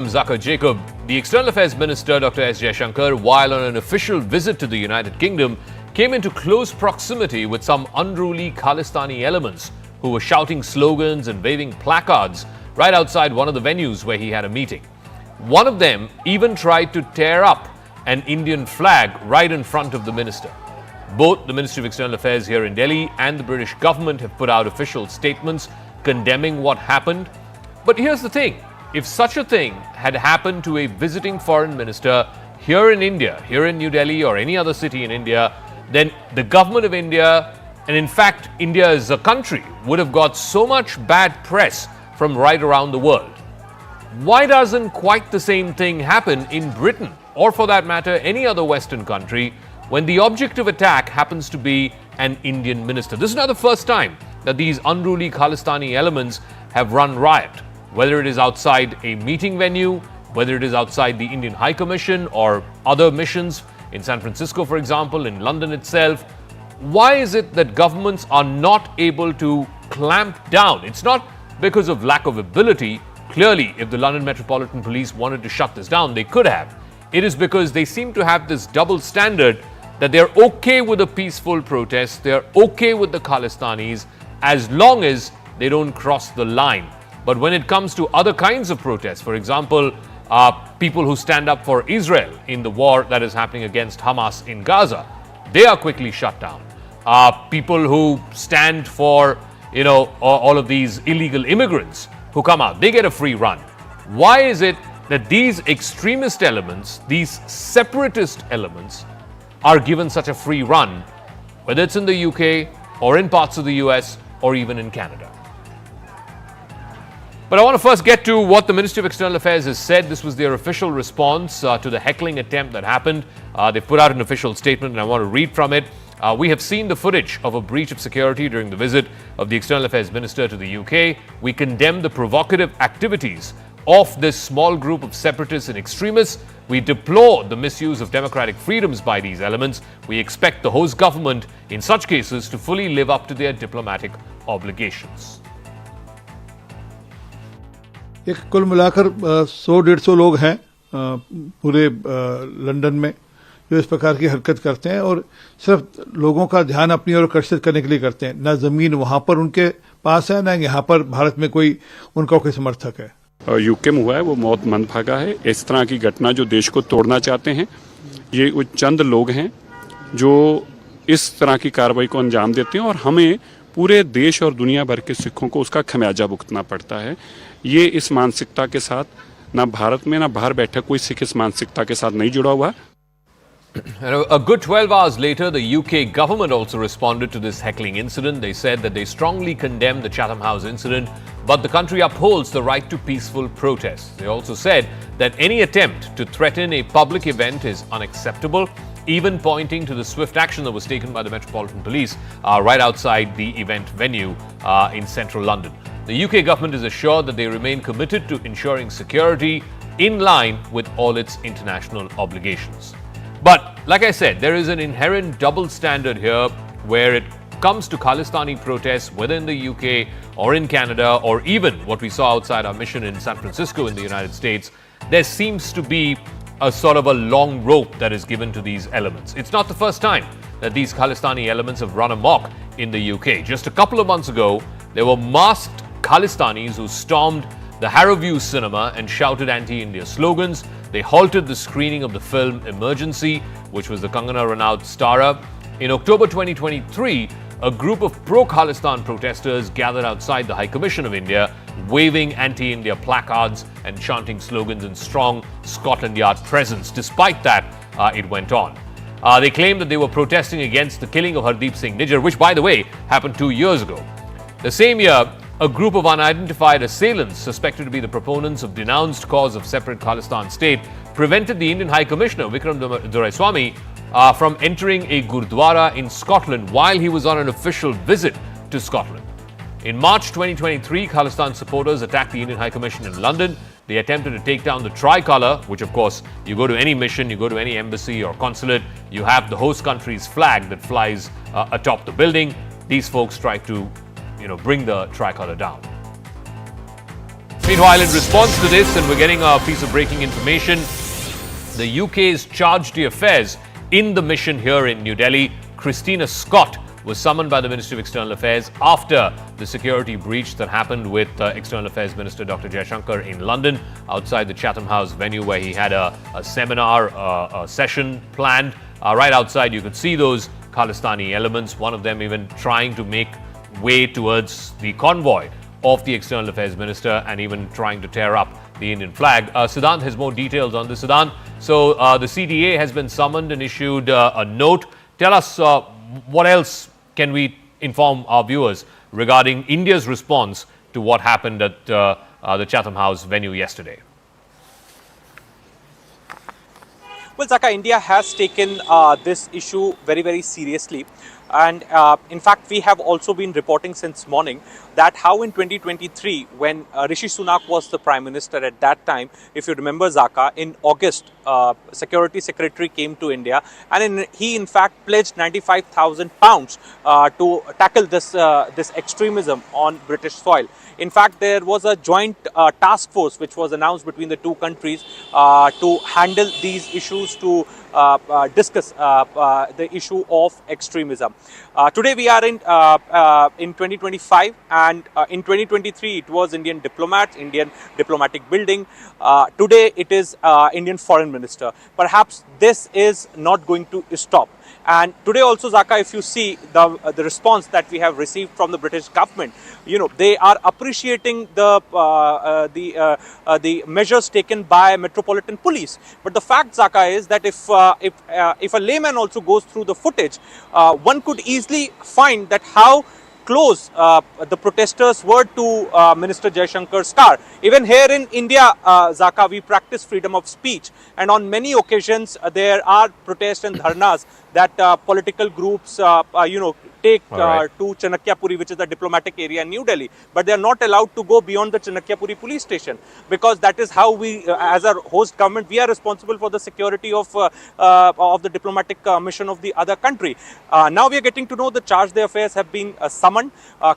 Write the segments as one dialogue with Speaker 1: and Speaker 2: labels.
Speaker 1: Zaka Jacob, the External Affairs Minister Dr. S Jaishankar, while on an official visit to the United Kingdom, came into close proximity with some unruly Khalistani elements who were shouting slogans and waving placards right outside one of the venues where he had a meeting. One of them even tried to tear up an Indian flag right in front of the minister. Both the Ministry of External Affairs here in Delhi and the British government have put out official statements condemning what happened. But here's the thing. If such a thing had happened to a visiting foreign minister here in India, here in New Delhi or any other city in India, then the government of India, and in fact India as a country, would have got so much bad press from right around the world. Why doesn't quite the same thing happen in Britain, or for that matter any other Western country, when the object of attack happens to be an Indian minister? This is not the first time that these unruly Khalistani elements have run riot. Whether it is outside a meeting venue, whether it is outside the Indian High Commission or other missions in San Francisco, for example, in London itself. Why is it that governments are not able to clamp down? It's not because of lack of ability. Clearly, if the London Metropolitan Police wanted to shut this down, they could have. It is because they seem to have this double standard that they're okay with a peaceful protest, they're okay with the Khalistanis as long as they don't cross the line. But when it comes to other kinds of protests, for example, people who stand up for Israel in the war that is happening against Hamas in Gaza, they are quickly shut down. People who stand for, all of these illegal immigrants who come out, they get a free run. Why is it that these extremist elements, these separatist elements, are given such a free run, whether it's in the UK or in parts of the US or even in Canada? But I want to first get to what the Ministry of External Affairs has said. This was their official response to the heckling attempt that happened. They've put out an official statement, and I want to read from it. We have seen the footage of a breach of security during the visit of the External Affairs Minister to the UK. We condemn the provocative activities of this small group of separatists and extremists. We deplore the misuse of democratic freedoms by these elements. We expect the host government, in such cases, to fully live up to their diplomatic obligations.
Speaker 2: एक कुल मिलाकर 100-150 लोग हैं पूरे London में जो इस प्रकार की हरकत करते हैं और सिर्फ लोगों का ध्यान अपनी ओर आकर्षित करने के लिए करते हैं। ना जमीन वहां पर उनके पास है, ना यहाँ पर भारत में कोई उनका कोई समर्थक है।
Speaker 3: यूके में हुआ है वो बहुत मंदभागा है। इस तरह की घटना जो देश को तोड़ना चाहते हैं, ये वो चंद लोग हैं जो इस तरह की कार्रवाई को अंजाम देते हैं और हमें पूरे देश और दुनिया भर के सिखों को उसका खमियाजा भुगतना पड़ता है। ये इस मानसिकता के साथ ना भारत में ना बाहर बैठा कोई सिख इस मानसिकता के साथ नहीं जुड़ा हुआ।
Speaker 1: A good 12 hours later, the UK government also responded to this heckling incident. They said that they strongly condemn the Chatham House incident, but the country upholds the right to peaceful protests. They also said that any attempt to threaten a public event is unacceptable, even pointing to the swift action that was taken by the Metropolitan Police right outside the event venue in central London. The UK government is assured that they remain committed to ensuring security in line with all its international obligations. But like I said, there is an inherent double standard here where it comes to Khalistani protests, whether in the UK or in Canada or even what we saw outside our mission in San Francisco in the United States. There seems to be a sort of a long rope that is given to these elements. It's not the first time that these Khalistani elements have run amok in the UK. Just a couple of months ago, there were masked Khalistanis who stormed the Harrowview cinema and shouted anti-India slogans. They halted the screening of the film Emergency, which was the Kannada Ranaut starrer. In October 2023, a group of pro-Khalistan protesters gathered outside the High Commission of India, waving anti-India placards and chanting slogans in strong Scotland Yard presence. Despite that, it went on. They claimed that they were protesting against the killing of Hardeep Singh Nijjar, which, by the way, happened 2 years ago. The same year, a group of unidentified assailants suspected to be the proponents of denounced cause of separate Khalistan state prevented the Indian High Commissioner Vikram Doraiswamy from entering a Gurdwara in Scotland while he was on an official visit to Scotland. In March 2023, Khalistan supporters attacked the Indian High Commission in London. They attempted to take down the tricolour, which of course, you go to any mission, you go to any embassy or consulate, you have the host country's flag that flies atop the building. These folks tried to bring the tricolour down. Meanwhile, in response to this, and we're getting a piece of breaking information, the UK's charge d'affaires in the mission here in New Delhi, Christina Scott, was summoned by the Ministry of External Affairs after the security breach that happened with External Affairs Minister Dr. Jaishankar in London outside the Chatham House venue where he had a seminar, a session planned. Right outside, you could see those Khalistani elements, one of them even trying to make way towards the convoy of the External Affairs Minister and even trying to tear up the Indian flag. Siddhant has more details on this. Siddhant, so the CDA has been summoned and issued a note. Tell us what else can we inform our viewers regarding India's response to what happened at the Chatham House venue yesterday?
Speaker 4: Well, Zaka, India has taken this issue very, very seriously. And in fact, we have also been reporting since morning that how in 2023, when Rishi Sunak was the Prime Minister at that time, if you remember, Zaka, in August, Security Secretary came to India and he in fact pledged £95,000 to tackle this extremism on British soil. In fact, there was a joint task force which was announced between the two countries to handle these issues, to discuss the issue of extremism. Today we are in 2025, and in 2023 it was Indian diplomats, Indian diplomatic building. Today it is Indian Foreign Minister. Perhaps this is not going to stop. And today also, Zaka, if you see the response that we have received from the British government, you know, they are appreciating the measures taken by Metropolitan Police. But the fact, Zaka, is that if a layman also goes through the footage, one could easily find that how close the protesters were to Minister Jaishankar's car. Even here in India, Zaka, we practice freedom of speech, and on many occasions there are protests and dharnas that political groups, take to Chanakyapuri, which is the diplomatic area in New Delhi, but they are not allowed to go beyond the Chanakyapuri police station, because that is how we, as a host government, we are responsible for the security of the diplomatic mission of the other country. Now we are getting to know the charge d'affaires have been summoned.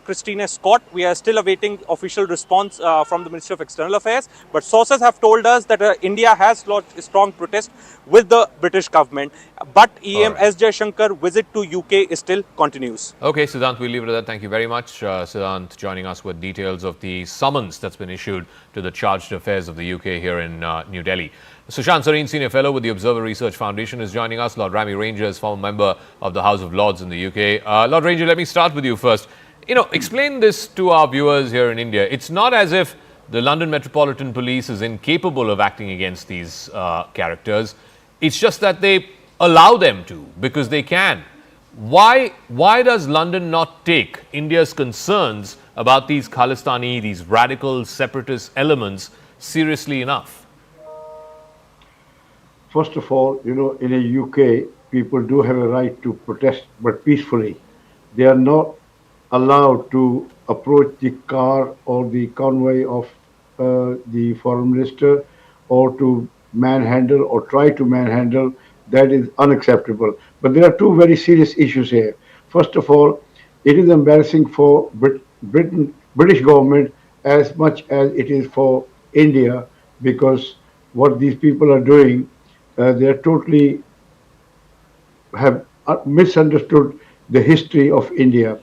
Speaker 4: Christina Scott, we are still awaiting official response from the Ministry of External Affairs, but sources have told us that India has lodged a strong protest with the British government, but EAM S Jaishankar visit to UK still continues.
Speaker 1: Okay, Siddhant, we'll leave it at that. Thank you very much. Siddhant joining us with details of the summons that's been issued to the charged affairs of the UK here in New Delhi. Sushant Sareen, Senior Fellow with the Observer Research Foundation, is joining us. Lord Rami Ranger is former member of the House of Lords in the UK. Lord Ranger, let me start with you first. You know, explain this to our viewers here in India. It's not as if the London Metropolitan Police is incapable of acting against these characters. It's just that they allow them to because they can. Why does London not take India's concerns about these Khalistani, these radical separatist elements seriously enough?
Speaker 5: First of all, you know, in the UK, people do have a right to protest, but peacefully. They are not allowed to approach the car or the convoy of the foreign minister, or to manhandle or try to manhandle. That is unacceptable. But there are two very serious issues here. First of all, it is embarrassing for British government as much as it is for India, because what these people are doing, they are totally have misunderstood the history of India.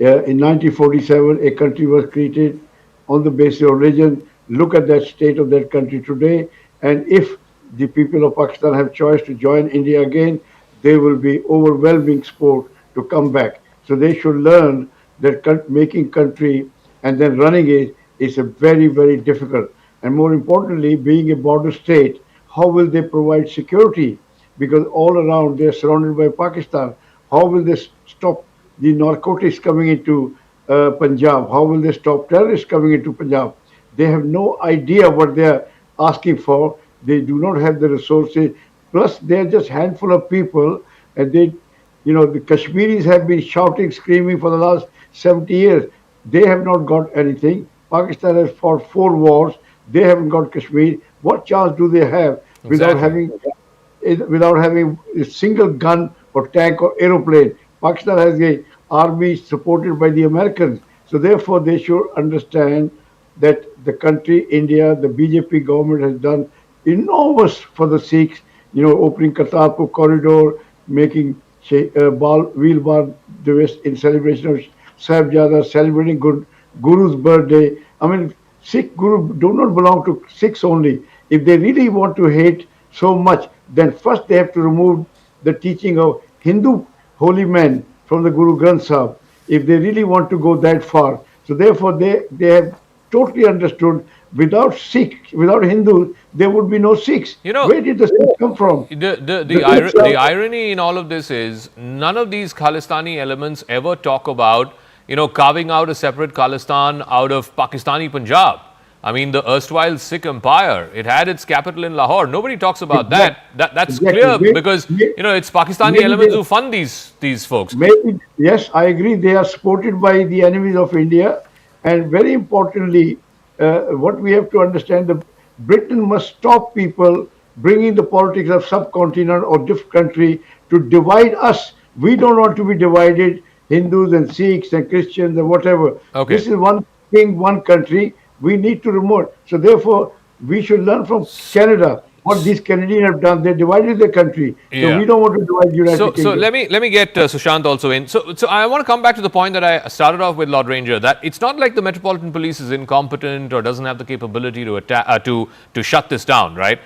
Speaker 5: In 1947, a country was created on the basis of religion. Look at that state of that country today, and if the people of Pakistan have choice to join India again, there will be overwhelming support to come back. So they should learn that making country and then running it is a very, very difficult. And more importantly, being a border state, how will they provide security? Because all around they are surrounded by Pakistan. How will they stop the narcotics coming into Punjab? How will they stop terrorists coming into Punjab? They have no idea what they are asking for. They do not have the resources. Plus, they are just handful of people, and they, you know, the Kashmiris have been shouting, screaming for the last 70 years. They have not got anything. Pakistan has fought 4 wars. They haven't got Kashmir. What chance do they have without having a single gun or tank or aeroplane? Pakistan has an army supported by the Americans. So therefore, they should understand that the country, India, the BJP government has done enormous for the Sikhs, opening Kartarpur corridor, making wheel bar Divas in celebration of Sahibjada, celebrating Guru's birthday. I mean, Sikh Guru do not belong to Sikhs only. If they really want to hate so much, then first they have to remove the teaching of Hindu holy men from the Guru Granth Sahib, if they really want to go that far. So therefore they have totally understood without Sikh, without Hindus, there would be no Sikhs. Where did the Sikhs come from?
Speaker 1: The irony in all of this is none of these Khalistani elements ever talk about, carving out a separate Khalistan out of Pakistani Punjab. I mean, the erstwhile Sikh empire, it had its capital in Lahore. Nobody talks about that. That's clear because, it's Pakistani elements who fund these folks.
Speaker 5: Maybe, yes, I agree. They are supported by the enemies of India. And very importantly, what we have to understand, that Britain must stop people bringing the politics of subcontinent or different country to divide us. We don't want to be divided, Hindus and Sikhs and Christians and whatever.
Speaker 1: Okay.
Speaker 5: This is one thing, one country. We need to remove. So therefore, we should learn from Canada what these Canadians have done. They divided the country. So we don't want to divide United Kingdom.
Speaker 1: So let me get Sushant also in. So I want to come back to the point that I started off with, Lord Ranger, that it's not like the Metropolitan Police is incompetent or doesn't have the capability to shut this down, right?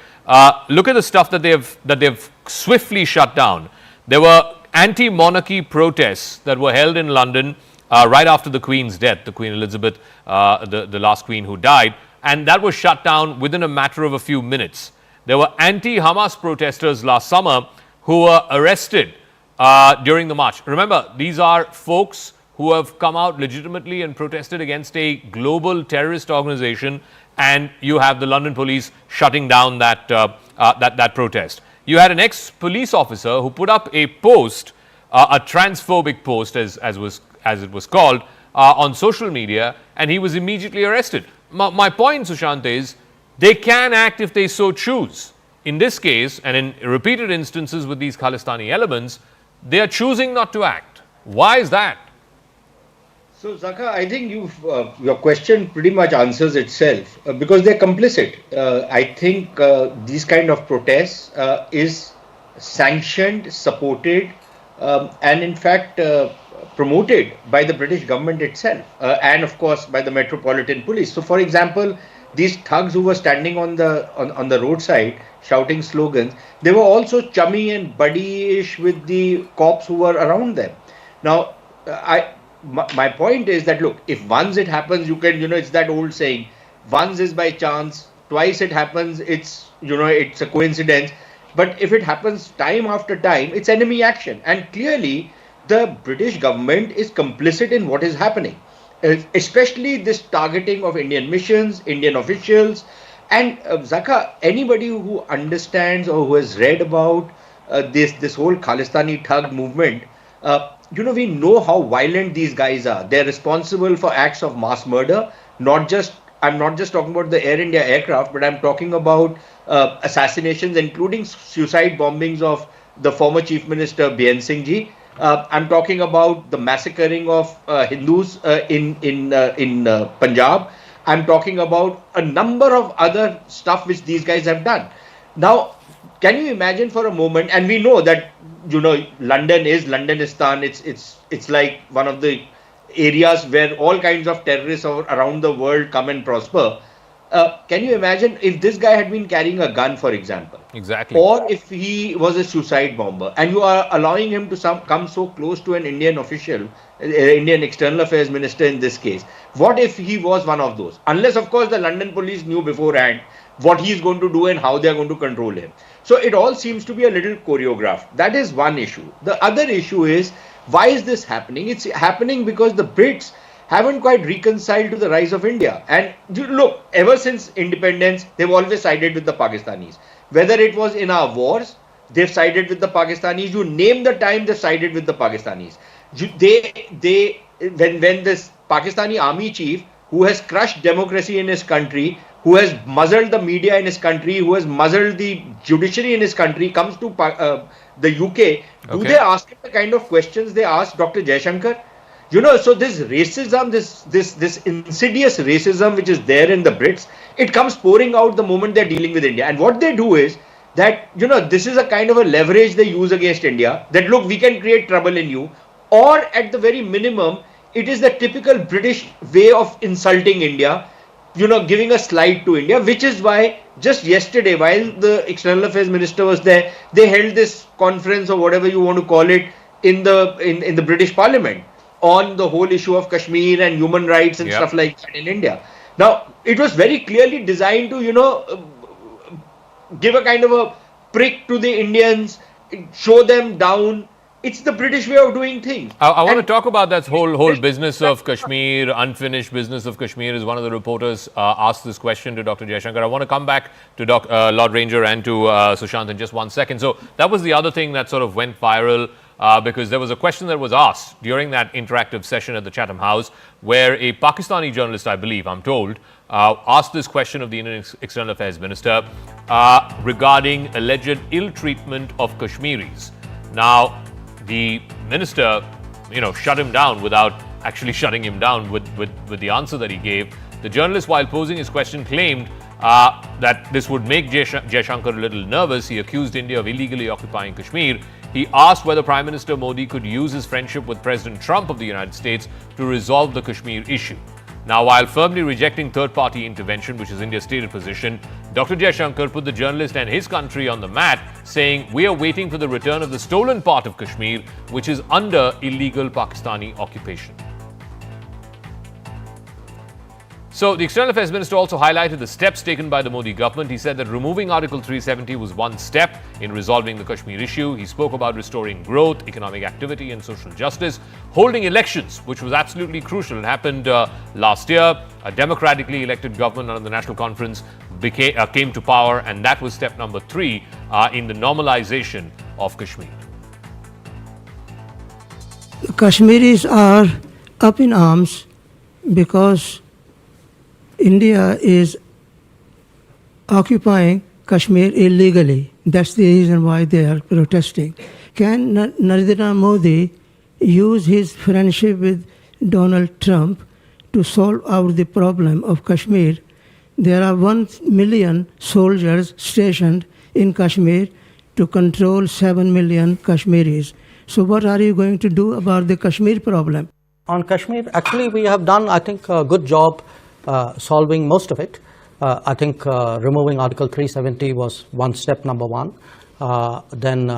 Speaker 1: Look at the stuff that they've swiftly shut down. There were anti-monarchy protests that were held in London right after the Queen's death, the Queen Elizabeth, the last Queen who died, and that was shut down within a matter of a few minutes. There were anti-Hamas protesters last summer who were arrested during the march. Remember, these are folks who have come out legitimately and protested against a global terrorist organization, and you have the London police shutting down that protest. You had an ex-police officer who put up a post, a transphobic post as it was called, on social media, and he was immediately arrested. My point, Sushant, is they can act if they so choose. In this case, and in repeated instances with these Khalistani elements, they are choosing not to act. Why is that?
Speaker 6: So, Zaka, I think your question pretty much answers itself because they're complicit. I think these kind of protests is sanctioned, supported, and in fact promoted by the British government itself and of course by the Metropolitan Police. So for example, these thugs who were standing on the roadside shouting slogans, they were also chummy and buddy-ish with the cops who were around them. Now, my point is that, look, if once it happens, you can, it's that old saying, once is by chance, twice it happens, it's a coincidence. But if it happens time after time, it's enemy action. And clearly, the British government is complicit in what is happening, especially this targeting of Indian missions, Indian officials. And Zaka, anybody who understands or who has read about this whole Khalistani thug movement, we know how violent these guys are. They're responsible for acts of mass murder. I'm not just talking about the Air India aircraft, but I'm talking about assassinations, including suicide bombings of the former Chief Minister Bien Singh Ji. I'm talking about the massacring of Hindus in Punjab. I'm talking about a number of other stuff which these guys have done. Now, can you imagine for a moment? And we know that Londonistan. It's like one of the areas where all kinds of terrorists around the world come and prosper. Can you imagine if this guy had been carrying a gun, for example?
Speaker 1: Exactly.
Speaker 6: Or if he was a suicide bomber and you are allowing him to come so close to an Indian official, Indian External Affairs Minister in this case. What if he was one of those? Unless, of course, the London police knew beforehand what he's going to do and how they're going to control him. So it all seems to be a little choreographed. That is one issue. The other issue is, why is this happening? It's happening because the Brits haven't quite reconciled to the rise of India. And look, ever since independence, they've always sided with the Pakistanis. Whether it was in our wars, they've sided with the Pakistanis. You name the time, they've sided with the Pakistanis. When this Pakistani army chief, who has crushed democracy in his country, who has muzzled the media in his country, who has muzzled the judiciary in his country, comes to the UK, do they ask him the kind of questions they asked Dr. Jaishankar? So this racism, this insidious racism which is there in the Brits, it comes pouring out the moment they're dealing with India. And what they do is that, this is a kind of a leverage they use against India, that look, we can create trouble in you, or at the very minimum, it is the typical British way of insulting India, giving a slide to India, which is why just yesterday, while the External Affairs Minister was there, they held this conference or whatever you want to call it in the British Parliament on the whole issue of Kashmir and human rights and stuff like that in India. Now, it was very clearly designed to, give a kind of a prick to the Indians, show them down. It's the British way of doing things.
Speaker 1: I want to talk about that whole business of Kashmir, unfinished business of Kashmir, as one of the reporters asked this question to Dr. Jaishankar. I want to come back to Lord Ranger and to Sushant in just 1 second. So that was the other thing that sort of went viral, because there was a question that was asked during that interactive session at the Chatham House, where a Pakistani journalist, I believe, I'm told, asked this question of the Indian External Affairs Minister regarding alleged ill treatment of Kashmiris. Now, the minister, shut him down without actually shutting him down with the answer that he gave. The journalist, while posing his question, claimed that this would make Jaishankar a little nervous. He accused India of illegally occupying Kashmir. He asked whether Prime Minister Modi could use his friendship with President Trump of the United States to resolve the Kashmir issue. Now, while firmly rejecting third-party intervention, which is India's stated position, Dr. Jaishankar put the journalist and his country on the mat, saying, "We are waiting for the return of the stolen part of Kashmir, which is under illegal Pakistani occupation." So, the External Affairs Minister also highlighted the steps taken by the Modi government. He said that removing Article 370 was one step in resolving the Kashmir issue. He spoke about restoring growth, economic activity and social justice, holding elections, which was absolutely crucial. It happened last year. A democratically elected government under the National Conference came to power, and that was step number 3 in the normalization of Kashmir.
Speaker 7: The Kashmiris are up in arms because India is occupying Kashmir illegally. That's the reason why they are protesting. Can Narendra Modi use his friendship with Donald Trump to solve out the problem of Kashmir? There are 1 million soldiers stationed in Kashmir to control 7 million Kashmiris. So what are you going to do about the Kashmir problem?
Speaker 8: On Kashmir, actually we have done, I think, a good job solving most of it. I think removing Article 370 was one step, number 1. Then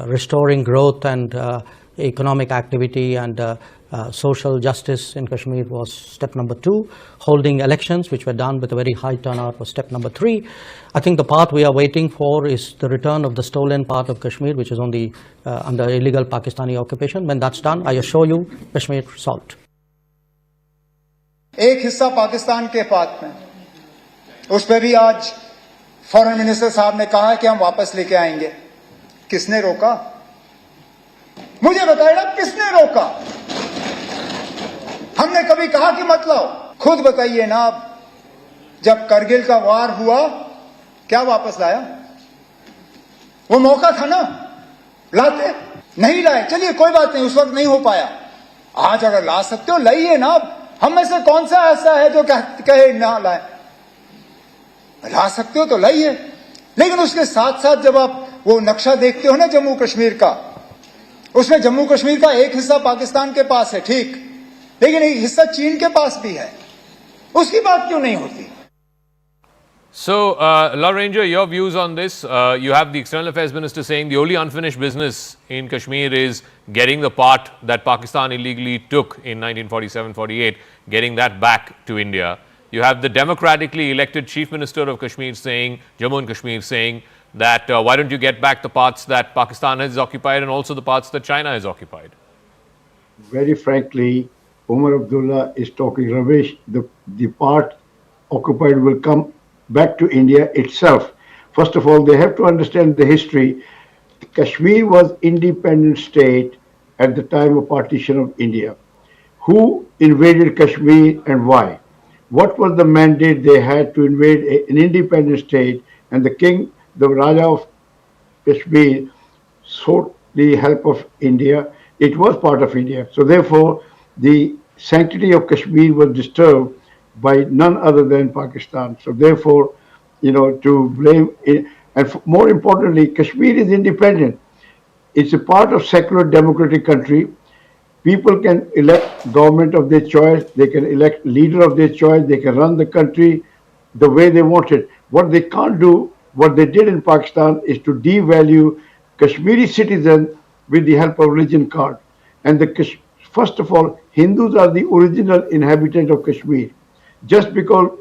Speaker 8: restoring growth and economic activity and social justice in Kashmir was step number 2. Holding elections, which were done with a very high turnout, was step number 3. I think the part we are waiting for is the return of the stolen part of Kashmir, which is on the under illegal Pakistani occupation. When that's done, I assure you, Kashmir solved.
Speaker 9: एक हिस्सा पाकिस्तान के पास में, उस पर भी आज foreign minister साहब ने कहा है कि हम वापस लेके आएंगे। किसने रोका? मुझे बताइए ना, किसने रोका? हमने कभी कहा कि मत लाओ? खुद बताइए ना। जब करगिल का वार हुआ, क्या वापस लाया? वो मौका था ना, लाते नहीं लाए। चलिए कोई बात नहीं, उस वक्त नहीं हो पाया। आज अगर ला सकते हो लाइए ना। हम में से कौन सा ऐसा है जो कहे ना लाए? ला सकते हो तो लाइए। लेकिन उसके साथ साथ जब आप वो नक्शा देखते हो ना जम्मू कश्मीर का, उसमें जम्मू कश्मीर का एक हिस्सा पाकिस्तान के पास है, ठीक, लेकिन एक हिस्सा चीन के पास भी है। उसकी बात क्यों नहीं होती?
Speaker 1: So, Lord Ranger, your views on this? You have the External Affairs Minister saying the only unfinished business in Kashmir is getting the part that Pakistan illegally took in 1947-48, getting that back to India. You have the democratically elected Chief Minister of Kashmir saying, Jammu and Kashmir saying that why don't you get back the parts that Pakistan has occupied and also the parts that China has occupied?
Speaker 5: Very frankly, Umar Abdullah is talking rubbish. The part occupied will come back to India itself. First of all, they have to understand the history. Kashmir was independent state at the time of partition of India. Who invaded Kashmir and why? What was the mandate they had to invade an independent state? And the king, the Raja of Kashmir, sought the help of India. It was part of India. So therefore, the sanctity of Kashmir was disturbed by none other than Pakistan. So therefore, to blame it, and more importantly, Kashmir is independent. It's a part of secular democratic country. People can elect government of their choice. They can elect leader of their choice. They can run the country the way they want it. What they can't do, what they did in Pakistan, is to devalue Kashmiri citizens with the help of religion card. And first of all, Hindus are the original inhabitant of Kashmir. Just because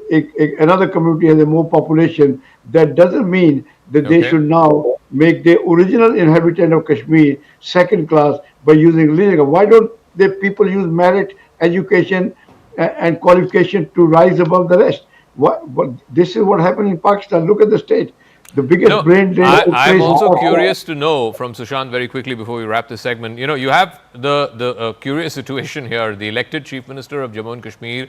Speaker 5: another community has a more population, that doesn't mean that they should now make the original inhabitant of Kashmir second class by using religion. Why don't the people use merit, education, and qualification to rise above the rest? This is what happened in Pakistan. Look at the state. The biggest brain drain.
Speaker 1: I'm also curious to know from Sushant very quickly before we wrap this segment. You have the curious situation here. The elected Chief Minister of Jammu and Kashmir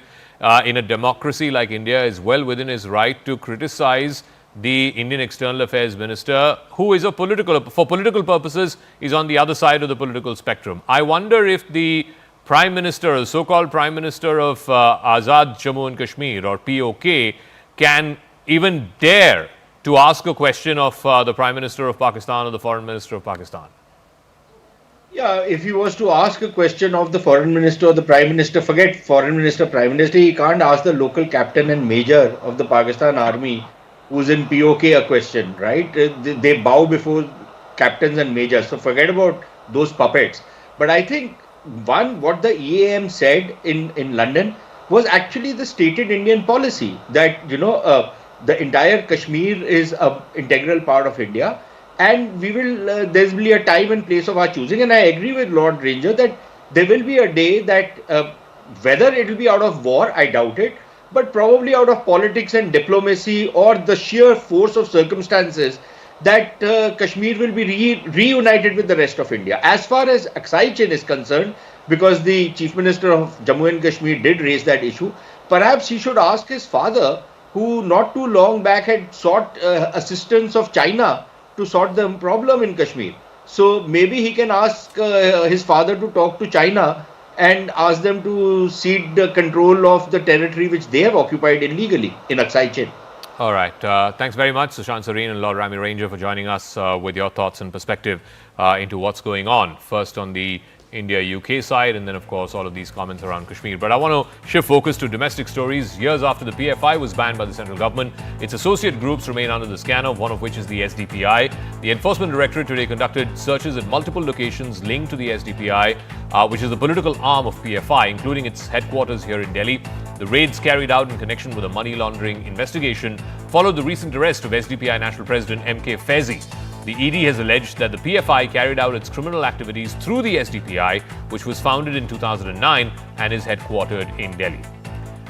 Speaker 1: in a democracy like India is well within his right to criticize the Indian External Affairs Minister, who is for political purposes, is on the other side of the political spectrum. I wonder if the Prime Minister, the so-called Prime Minister of Azad Jammu and Kashmir, or POK, can even dare to ask a question of the Prime Minister of Pakistan or the Foreign Minister of Pakistan.
Speaker 6: Yeah, if he was to ask a question of the Foreign Minister or the Prime Minister, forget Foreign Minister, Prime Minister, he can't ask the local captain and major of the Pakistan Army who's in POK a question, right? They bow before captains and majors. So forget about those puppets. But I think what the EAM said in London was actually the stated Indian policy that, the entire Kashmir is an integral part of India, and we will, there's will be a time and place of our choosing. And I agree with Lord Ranger that there will be a day that whether it will be out of war, I doubt it, but probably out of politics and diplomacy or the sheer force of circumstances, that Kashmir will be reunited with the rest of India. As far as Aksai Chin is concerned, because the Chief Minister of Jammu and Kashmir did raise that issue, perhaps he should ask his father, who not too long back had sought assistance of China to sort the problem in Kashmir. So maybe he can ask his father to talk to China and ask them to cede the control of the territory which they have occupied illegally in Aksai Chin.
Speaker 1: All right. Thanks very much, Sushant Sareen and Lord Rami Ranger, for joining us with your thoughts and perspective into what's going on. First on the India-UK side, and then, of course, all of these comments around Kashmir. But I want to shift focus to domestic stories. Years after the PFI was banned by the central government, its associate groups remain under the scanner, one of which is the SDPI. The Enforcement Directorate today conducted searches at multiple locations linked to the SDPI, which is the political arm of PFI, including its headquarters here in Delhi. The raids carried out in connection with a money laundering investigation followed the recent arrest of SDPI National President MK Faizi. The ED has alleged that the PFI carried out its criminal activities through the SDPI, which was founded in 2009 and is headquartered in Delhi.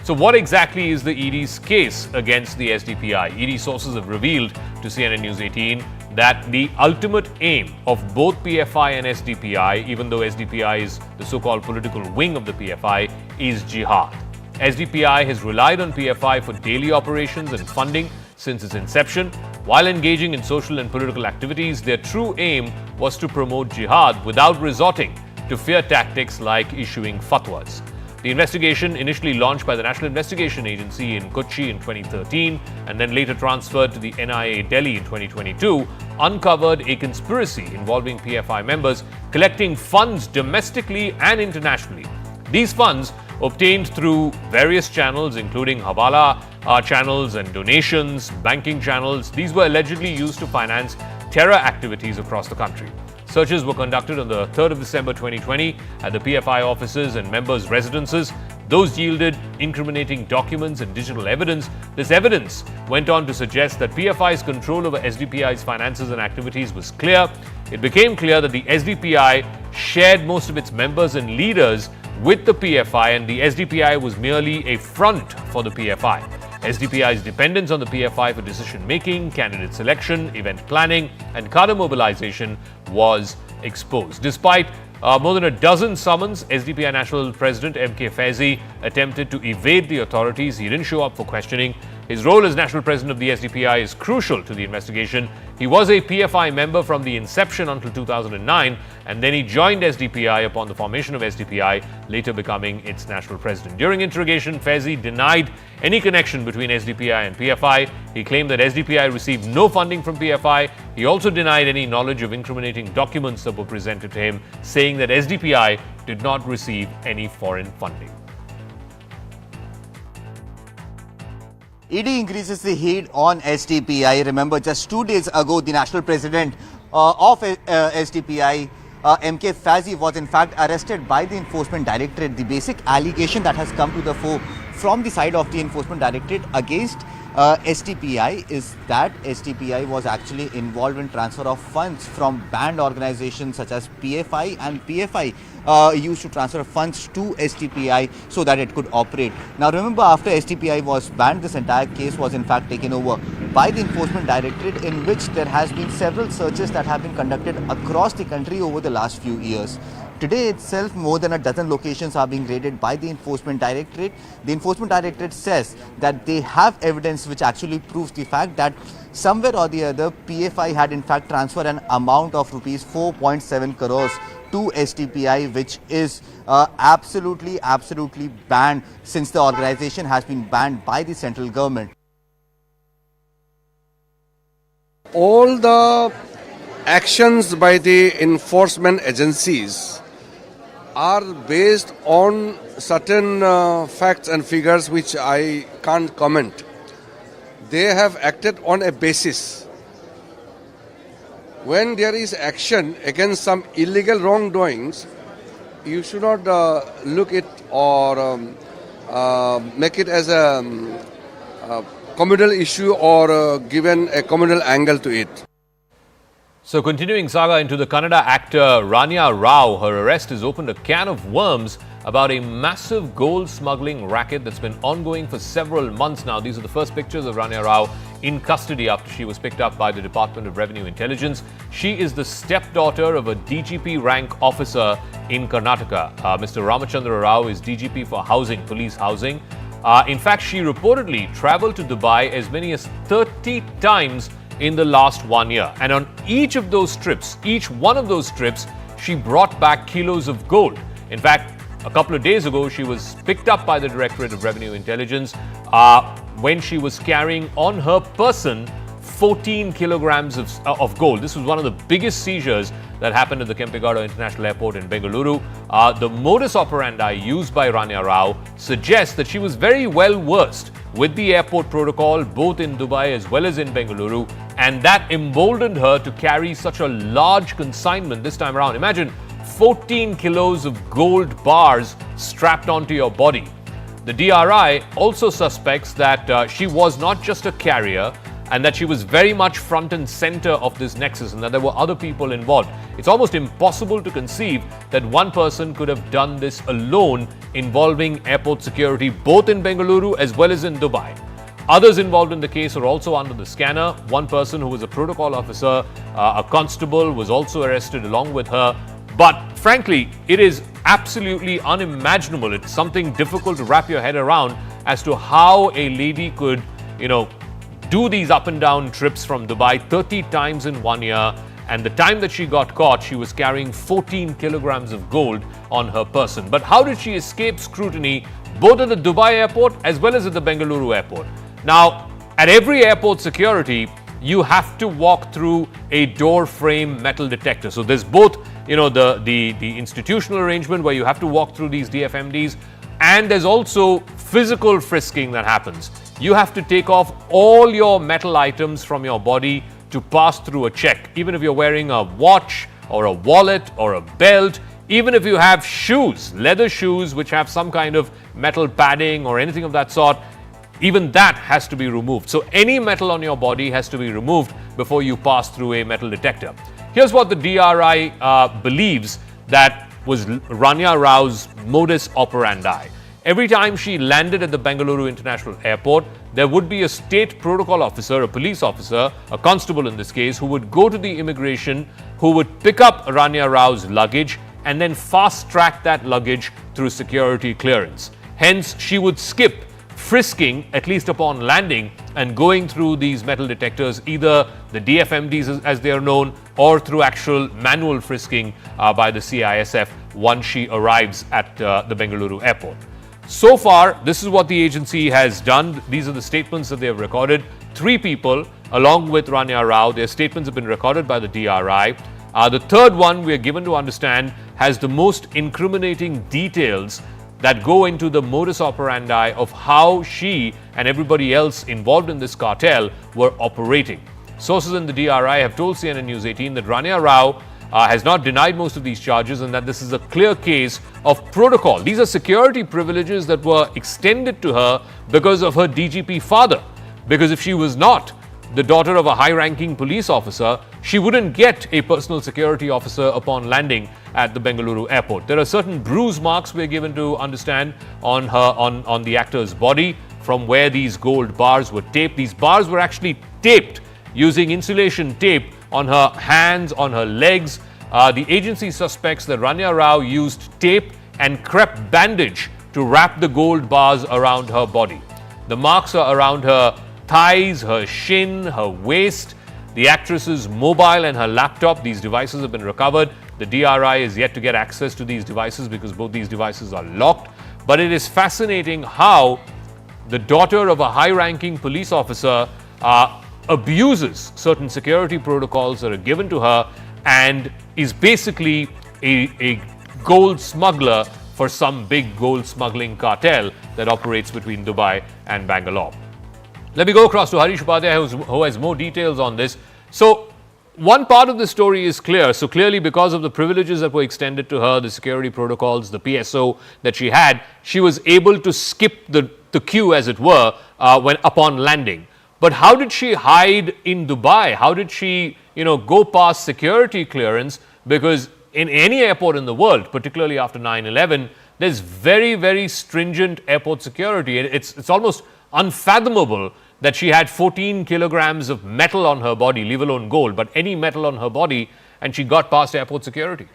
Speaker 1: So what exactly is the ED's case against the SDPI? ED sources have revealed to CNN News 18 that the ultimate aim of both PFI and SDPI, even though SDPI is the so-called political wing of the PFI, is jihad. SDPI has relied on PFI for daily operations and funding since its inception. While engaging in social and political activities, their true aim was to promote jihad without resorting to fear tactics like issuing fatwas. The investigation, initially launched by the National Investigation Agency in Kochi in 2013 and then later transferred to the NIA Delhi in 2022, uncovered a conspiracy involving PFI members collecting funds domestically and internationally. These funds, obtained through various channels including Hawala channels and donations, banking channels, these were allegedly used to finance terror activities across the country. Searches were conducted on the 3rd of December 2020 at the PFI offices and members' residences. Those yielded incriminating documents and digital evidence. This evidence went on to suggest that PFI's control over SDPI's finances and activities was clear. It became clear that the SDPI shared most of its members and leaders with the PFI, and the SDPI was merely a front for the PFI. SDPI's dependence on the PFI for decision-making, candidate selection, event planning, and cadre mobilization was exposed. Despite more than a dozen summons, SDPI National President MK Faizi attempted to evade the authorities. He didn't show up for questioning. His role as National President of the SDPI is crucial to the investigation. He was a PFI member from the inception until 2009, and then he joined SDPI upon the formation of SDPI, later becoming its National President. During interrogation, Faizi denied any connection between SDPI and PFI. He claimed that SDPI received no funding from PFI. He also denied any knowledge of incriminating documents that were presented to him, saying that SDPI did not receive any foreign funding.
Speaker 10: ED increases the heat on SDPI. Remember, just 2 days ago, the national president of SDPI, MK Faizi, was in fact arrested by the Enforcement Directorate. The basic allegation that has come to the fore from the side of the Enforcement Directorate against SDPI is that SDPI was actually involved in transfer of funds from banned organizations such as PFI, and PFI used to transfer funds to SDPI so that it could operate. Now remember, after SDPI was banned, this entire case was in fact taken over by the Enforcement Directorate, in which there has been several searches that have been conducted across the country over the last few years. Today itself, more than a dozen locations are being raided by the Enforcement Directorate. The Enforcement Directorate says that they have evidence which actually proves the fact that somewhere or the other, PFI had in fact transferred an amount of rupees 4.7 crores to SDPI, which is absolutely banned, since the organization has been banned by the central government.
Speaker 11: All the actions by the enforcement agencies are based on certain facts and figures which I can't comment. They have acted on a basis. When there is action against some illegal wrongdoings, you should not look it or make it as a communal issue or given a communal angle to it.
Speaker 1: So continuing saga into the Kannada actor Ranya Rao, her arrest has opened a can of worms about a massive gold smuggling racket that's been ongoing for several months now. These are the first pictures of Ranya Rao in custody after she was picked up by the Department of Revenue Intelligence. She is the stepdaughter of a DGP rank officer in Karnataka. Mr. Ramachandra Rao is DGP for housing, police housing. In fact, she reportedly traveled to Dubai as many as 30 times in the last 1 year. And on each of those trips, each one of those trips, she brought back kilos of gold. In fact, a couple of days ago, she was picked up by the Directorate of Revenue Intelligence when she was carrying on her person 14 kilograms of gold. This was one of the biggest seizures that happened at the Bengaluru International Airport in Bengaluru. The modus operandi used by Ranya Rao suggests that she was very well versed with the airport protocol, both in Dubai as well as in Bengaluru, and that emboldened her to carry such a large consignment this time around. Imagine 14 kilos of gold bars strapped onto your body. The DRI also suspects that she was not just a carrier, and that she was very much front and center of this nexus, and that there were other people involved. It's almost impossible to conceive that one person could have done this alone, involving airport security both in Bengaluru as well as in Dubai. Others involved in the case are also under the scanner. One person who was a protocol officer, a constable, was also arrested along with her. But frankly, it is absolutely unimaginable. It's something difficult to wrap your head around as to how a lady could, do these up and down trips from Dubai 30 times in 1 year. And the time that she got caught, she was carrying 14 kilograms of gold on her person. But how did she escape scrutiny both at the Dubai airport as well as at the Bengaluru airport? Now, at every airport security, you have to walk through a door frame metal detector. So there's both, the institutional arrangement where you have to walk through these DFMDs, and there's also physical frisking that happens. You have to take off all your metal items from your body to pass through a check. Even if you're wearing a watch or a wallet or a belt, even if you have shoes, leather shoes, which have some kind of metal padding or anything of that sort, even that has to be removed. So any metal on your body has to be removed before you pass through a metal detector. Here's what the DRI believes that was Ranya Rao's modus operandi. Every time she landed at the Bengaluru International Airport, there would be a state protocol officer, a police officer, a constable in this case, who would go to the immigration, who would pick up Ranya Rao's luggage and then fast track that luggage through security clearance. Hence, she would skip frisking, at least upon landing, and going through these metal detectors, either the DFMDs as they are known, or through actual manual frisking by the CISF once she arrives at the Bengaluru airport. So far, this is what the agency has done. These are the statements that they have recorded. 3 people, along with Ranya Rao, their statements have been recorded by the DRI. The third one, we are given to understand, has the most incriminating details that go into the modus operandi of how she and everybody else involved in this cartel were operating. Sources in the DRI have told CNN News 18 that Ranya Rao has not denied most of these charges and that this is a clear case of protocol. These are security privileges that were extended to her because of her DGP father. Because if she was not the daughter of a high-ranking police officer, she wouldn't get a personal security officer upon landing at the Bengaluru airport. There are certain bruise marks we're given to understand on her on the actor's body from where these gold bars were taped. These bars were actually taped using insulation tape on her hands, on her legs. The agency suspects that Ranya Rao used tape and crepe bandage to wrap the gold bars around her body. The marks are around her thighs, her shin, her waist, the actress's mobile and her laptop. These devices have been recovered. The DRI is yet to get access to these devices because both these devices are locked. But it is fascinating how the daughter of a high-ranking police officer abuses certain security protocols that are given to her and is basically a gold smuggler for some big gold smuggling cartel that operates between Dubai and Bangalore. Let me go across to Harish Upadhyay, who has more details on this. So, one part of the story is clear. So, clearly, because of the privileges that were extended to her, the security protocols, the PSO that she had, she was able to skip the queue, as it were, when upon landing. But how did she hide in Dubai? How did she, go past security clearance? Because in any airport in the world, particularly after 9/11, there's very, very stringent airport security. It's almost unfathomable that she had 14 kilograms of metal on her body, leave alone gold, but any metal on her body, and she got past airport security.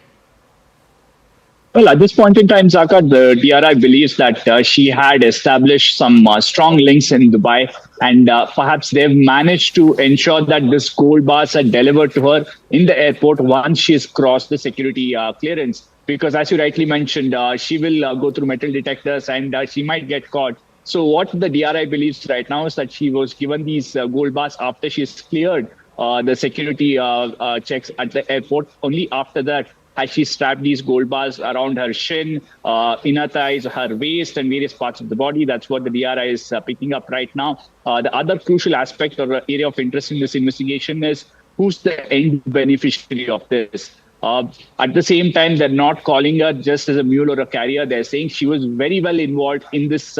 Speaker 12: Well, at this point in time, Zaka, the DRI believes that she had established some strong links in Dubai, and perhaps they've managed to ensure that this gold bars are delivered to her in the airport once she's crossed the security clearance. Because as you rightly mentioned, she will go through metal detectors and she might get caught. So what the DRI believes right now is that she was given these gold bars after she's cleared the security checks at the airport. Only after that has she strapped these gold bars around her shin, inner thighs, her waist, and various parts of the body. That's what the DRI is picking up right now. The other crucial aspect or area of interest in this investigation is who's the end beneficiary of this. At the same time, they're not calling her just as a mule or a carrier. They're saying she was very well involved in this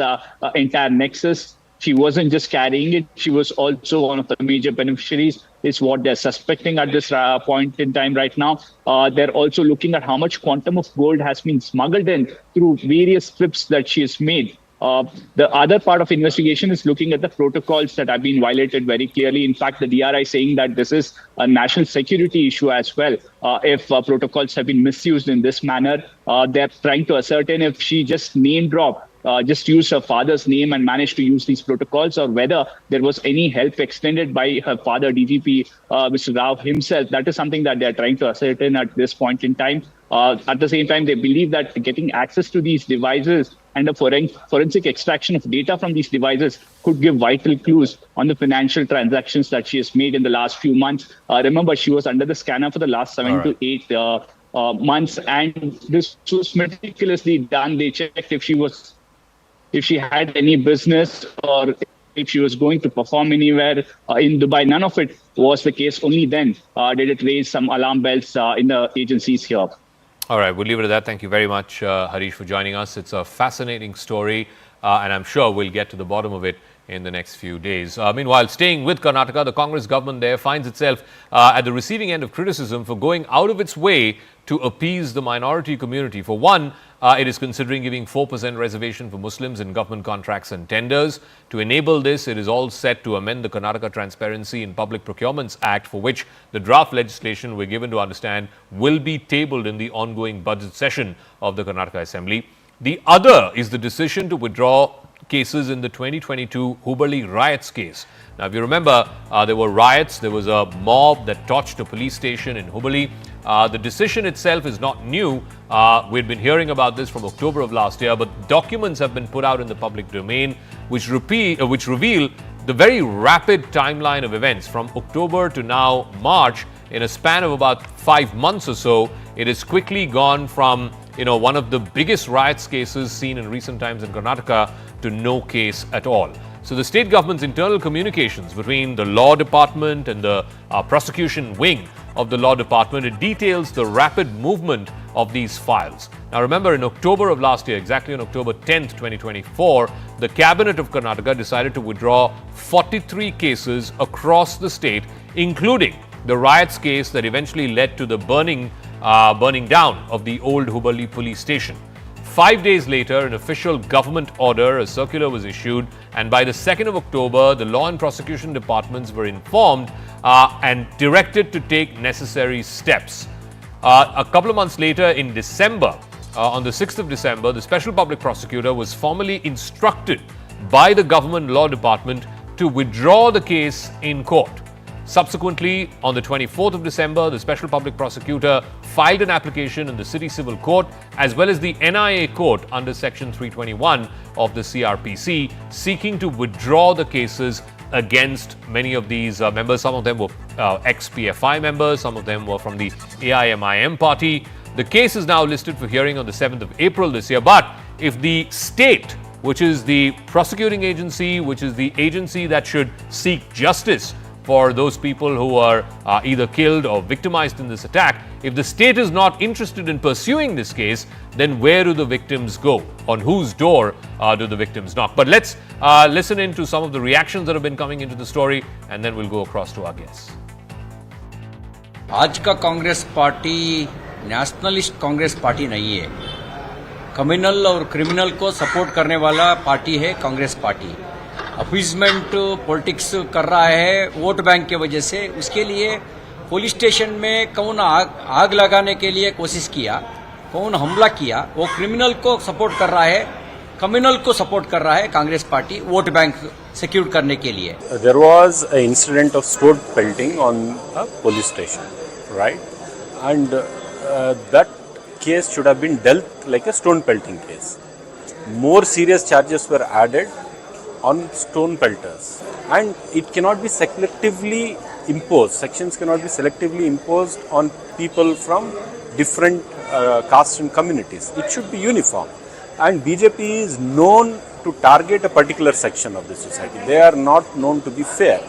Speaker 12: entire nexus. She wasn't just carrying it. She was also one of the major beneficiaries, is what they're suspecting at this point in time right now. They're also looking at how much quantum of gold has been smuggled in through various trips that she has made. The other part of investigation is looking at the protocols that have been violated very clearly. In fact, the DRI is saying that this is a national security issue as well. If protocols have been misused in this manner, they're trying to ascertain if she just name drop, just used her father's name and managed to use these protocols, or whether there was any help extended by her father, DGP, Mr. Rao himself. That is something that they're trying to ascertain at this point in time. At the same time, they believe that getting access to these devices and a forensic extraction of data from these devices could give vital clues on the financial transactions that she has made in the last few months. Remember, she was under the scanner for the last 7 to 8 months, and this was meticulously done. They checked if she had any business or if she was going to perform anywhere in Dubai. None of it was the case. Only then did it raise some alarm bells in the agencies here.
Speaker 1: All right, we'll leave it at that. Thank you very much, Harish, for joining us. It's a fascinating story, and I'm sure we'll get to the bottom of it in the next few days. Meanwhile, staying with Karnataka, the Congress government there finds itself at the receiving end of criticism for going out of its way to appease the minority community. For one, it is considering giving 4% reservation for Muslims in government contracts and tenders. To enable this, it is all set to amend the Karnataka Transparency in Public Procurements Act, for which the draft legislation, we're given to understand, will be tabled in the ongoing budget session of the Karnataka Assembly. The other is the decision to withdraw cases in the 2022 Hubballi riots case. Now, if you remember, there were riots, there was a mob that torched a police station in Hubballi. The decision itself is not new. We'd been hearing about this from October of last year, but documents have been put out in the public domain which reveal the very rapid timeline of events from October to now March. In a span of about 5 months or so, it has quickly gone from one of the biggest riots cases seen in recent times in Karnataka to no case at all. So the state government's internal communications between the law department and the prosecution wing of the law department, it details the rapid movement of these files. Now remember, in October of last year, exactly on October 10th, 2024, the cabinet of Karnataka decided to withdraw 43 cases across the state, including the riots case that eventually led to the burning down of the old Hubballi police station. 5 days later, an official government order, a circular, was issued, and by the 2nd of October, the law and prosecution departments were informed and directed to take necessary steps. A couple of months later, in December, on the 6th of December, the special public prosecutor was formally instructed by the government law department to withdraw the case in court. Subsequently, on the 24th of December, the special public prosecutor filed an application in the city civil court as well as the NIA court under section 321 of the CRPC, seeking to withdraw the cases against many of these members. Some of them were ex-PFI members, some of them were from the AIMIM party. The case is now listed for hearing on the 7th of April this year. But if the state, which is the prosecuting agency, which is the agency that should seek justice for those people who are either killed or victimized in this attack, if the state is not interested in pursuing this case, then where do the victims go? On whose door do the victims knock? But let's listen in to some of the reactions that have been coming into the story, and then we'll go across to our guests.
Speaker 13: आज का Congress party nationalist Congress party नहीं है, communal और criminal को support करने वाला party है Congress party. Appeasement politics कर रहा है वोट बैंक के वजह से। उसके लिए पुलिस स्टेशन में कौन आग लगाने के लिए कोशिश किया, कौन हमला किया, वो क्रिमिनल को सपोर्ट कर रहा है, कम्युनल को सपोर्ट कर रहा है Congress party vote bank secure करने के लिए।
Speaker 3: There was an incident of stone pelting on a police station, right? And that case should have been dealt like a stone pelting case. More serious charges were added on stone pelters, and it cannot be selectively imposed. Sections cannot be selectively imposed on people from different castes and communities. It should be uniform. And BJP is known to target a particular section of the society. They are not known to be fair.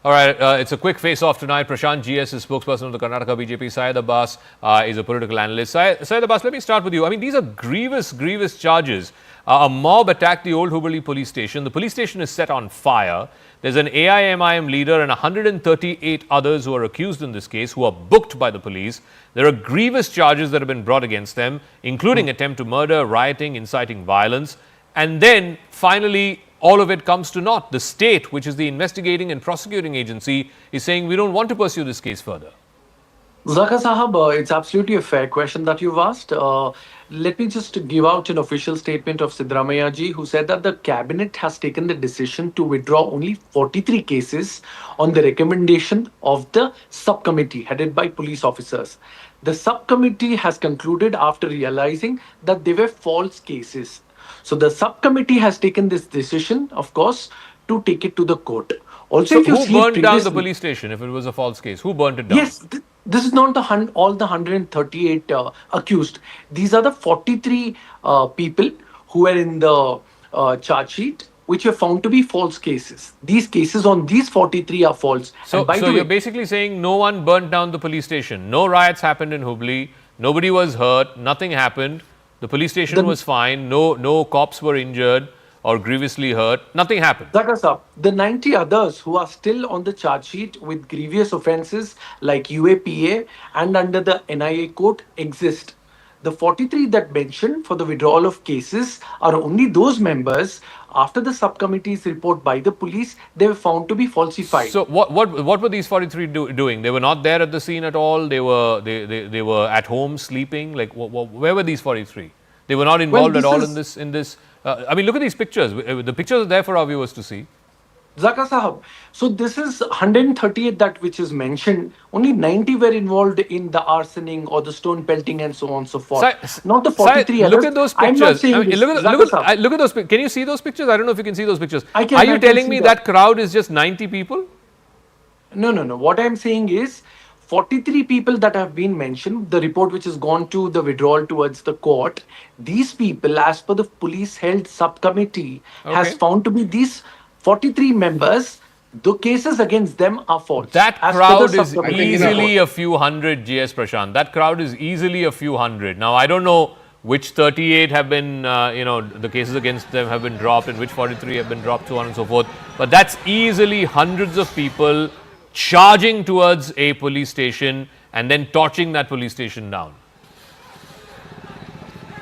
Speaker 1: All right, it's a quick face-off tonight. Prashant GS is spokesperson of the Karnataka BJP. Syed Abbas is a political analyst. Syed Abbas, let me start with you. I mean, these are grievous charges. A mob attacked the old Hubballi police station. The police station is set on fire. There's an AIMIM leader and 138 others who are accused in this case, who are booked by the police. There are grievous charges that have been brought against them, including attempt to murder, rioting, inciting violence. And then, finally, all of it comes to naught. The state, which is the investigating and prosecuting agency, is saying we don't want to pursue this case further.
Speaker 14: Zaka Sahab, it's absolutely a fair question that you've asked. Let me just give out an official statement of Siddaramaiah ji, who said that the cabinet has taken the decision to withdraw only 43 cases on the recommendation of the subcommittee headed by police officers. The subcommittee has concluded after realizing that they were false cases. So the subcommittee has taken this decision, of course, to take it to the court. Also,
Speaker 1: so who burned down the police station if it was a false case? Who burned it down?
Speaker 14: Yes, this is not all the 138 accused. These are the 43 people who were in the charge sheet, which were found to be false cases. These cases on these 43 are false.
Speaker 1: So you're basically saying no one burnt down the police station. No riots happened in Hubballi. Nobody was hurt. Nothing happened. The police station was fine. No cops were injured or grievously hurt. Nothing happened.
Speaker 14: Zaka Sahab, the 90 others who are still on the charge sheet with grievous offences like UAPA and under the NIA code exist. The 43 that mentioned for the withdrawal of cases are only those members after the subcommittee's report by the police, they were found to be falsified.
Speaker 1: So what were these 43 doing? They were not there at the scene at all. They were at home sleeping. Like where were these 43? They were not involved at all in this I mean, look at these pictures. The pictures are there for our viewers to see.
Speaker 14: Zaka Sahab, so this is 138 that which is mentioned. Only 90 were involved in the arsoning or the stone pelting and so on and so forth. Not the 43 others.
Speaker 1: Look at those pictures.
Speaker 14: I'm not saying this.
Speaker 1: Look at those. Can you see those pictures? I don't know if you can see those pictures.
Speaker 14: I can,
Speaker 1: Are you
Speaker 14: I can
Speaker 1: telling
Speaker 14: see
Speaker 1: me
Speaker 14: that.
Speaker 1: that crowd is just 90 people?
Speaker 14: No. What I'm saying is 43 people that have been mentioned, the report which has gone to the withdrawal towards the court, these people, as per the police held subcommittee, has found to be these 43 members. The cases against them are false.
Speaker 1: That
Speaker 14: As per
Speaker 1: crowd
Speaker 14: the
Speaker 1: is
Speaker 14: subcommittee
Speaker 1: easily a few hundred, GS Prashant. That crowd is easily a few hundred. Now, I don't know which 38 have been, the cases against them have been dropped and which 43 have been dropped, so on and so forth. But that's easily hundreds of people charging towards a police station and then torching that police station down.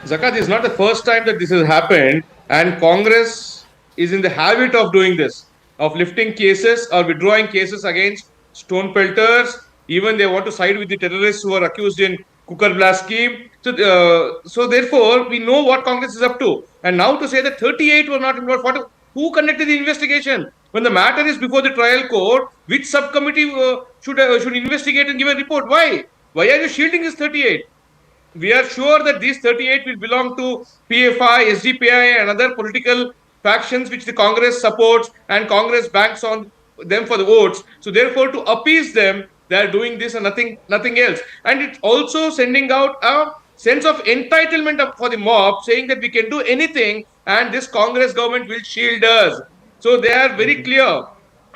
Speaker 15: Zaka, this is not the first time that this has happened, and Congress is in the habit of doing this, of lifting cases or withdrawing cases against stone pelters. Even they want to side with the terrorists who are accused in cooker blast scheme. So therefore, we know what Congress is up to. And now to say that 38 were not involved, who conducted the investigation? When the matter is before the trial court, which subcommittee should investigate and give a report? Why? Why are you shielding this 38? We are sure that these 38 will belong to PFI, SDPI and other political factions which the Congress supports, and Congress banks on them for the votes. So therefore, to appease them, they are doing this and nothing else. And it's also sending out a sense of entitlement for the mob, saying that we can do anything and this Congress government will shield us. So they are very clear.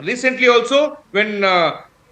Speaker 15: Recently also, when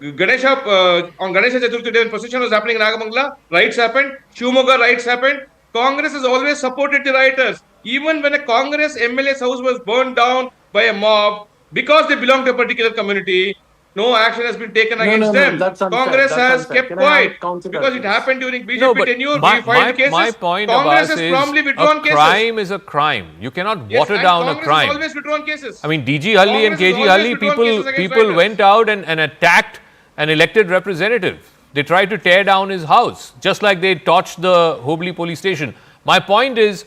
Speaker 15: Ganesha, on Ganesha Chaturthi day, when procession was happening in Nagamangala, riots happened, Shivamogga riots happened. Congress has always supported the rioters. Even when a Congress MLA's house was burned down by a mob, because they belong to a particular community, no action has been taken against them.
Speaker 14: That's unfair.
Speaker 15: Congress
Speaker 14: That's
Speaker 15: has
Speaker 14: unfair.
Speaker 15: kept
Speaker 14: Can I
Speaker 15: quiet
Speaker 14: counter
Speaker 15: because
Speaker 14: that,
Speaker 15: it
Speaker 14: please?
Speaker 15: happened during BJP
Speaker 1: No, but
Speaker 15: tenure.
Speaker 1: my,
Speaker 15: We filed cases.
Speaker 1: my point,
Speaker 15: Congress
Speaker 1: Abbas,
Speaker 15: has promptly
Speaker 1: is
Speaker 15: withdrawn
Speaker 1: a
Speaker 15: cases.
Speaker 1: crime is a crime. You cannot water
Speaker 15: and
Speaker 1: down a
Speaker 15: Congress
Speaker 1: crime.
Speaker 15: has always withdrawn cases.
Speaker 1: I mean, DG Halli and
Speaker 15: Congress has
Speaker 1: KG
Speaker 15: always
Speaker 1: Halli,
Speaker 15: withdrawn cases against
Speaker 1: people
Speaker 15: rioters.
Speaker 1: went out and attacked an elected representative. They tried to tear down his house, just like they torched the Hubli police station. My point is,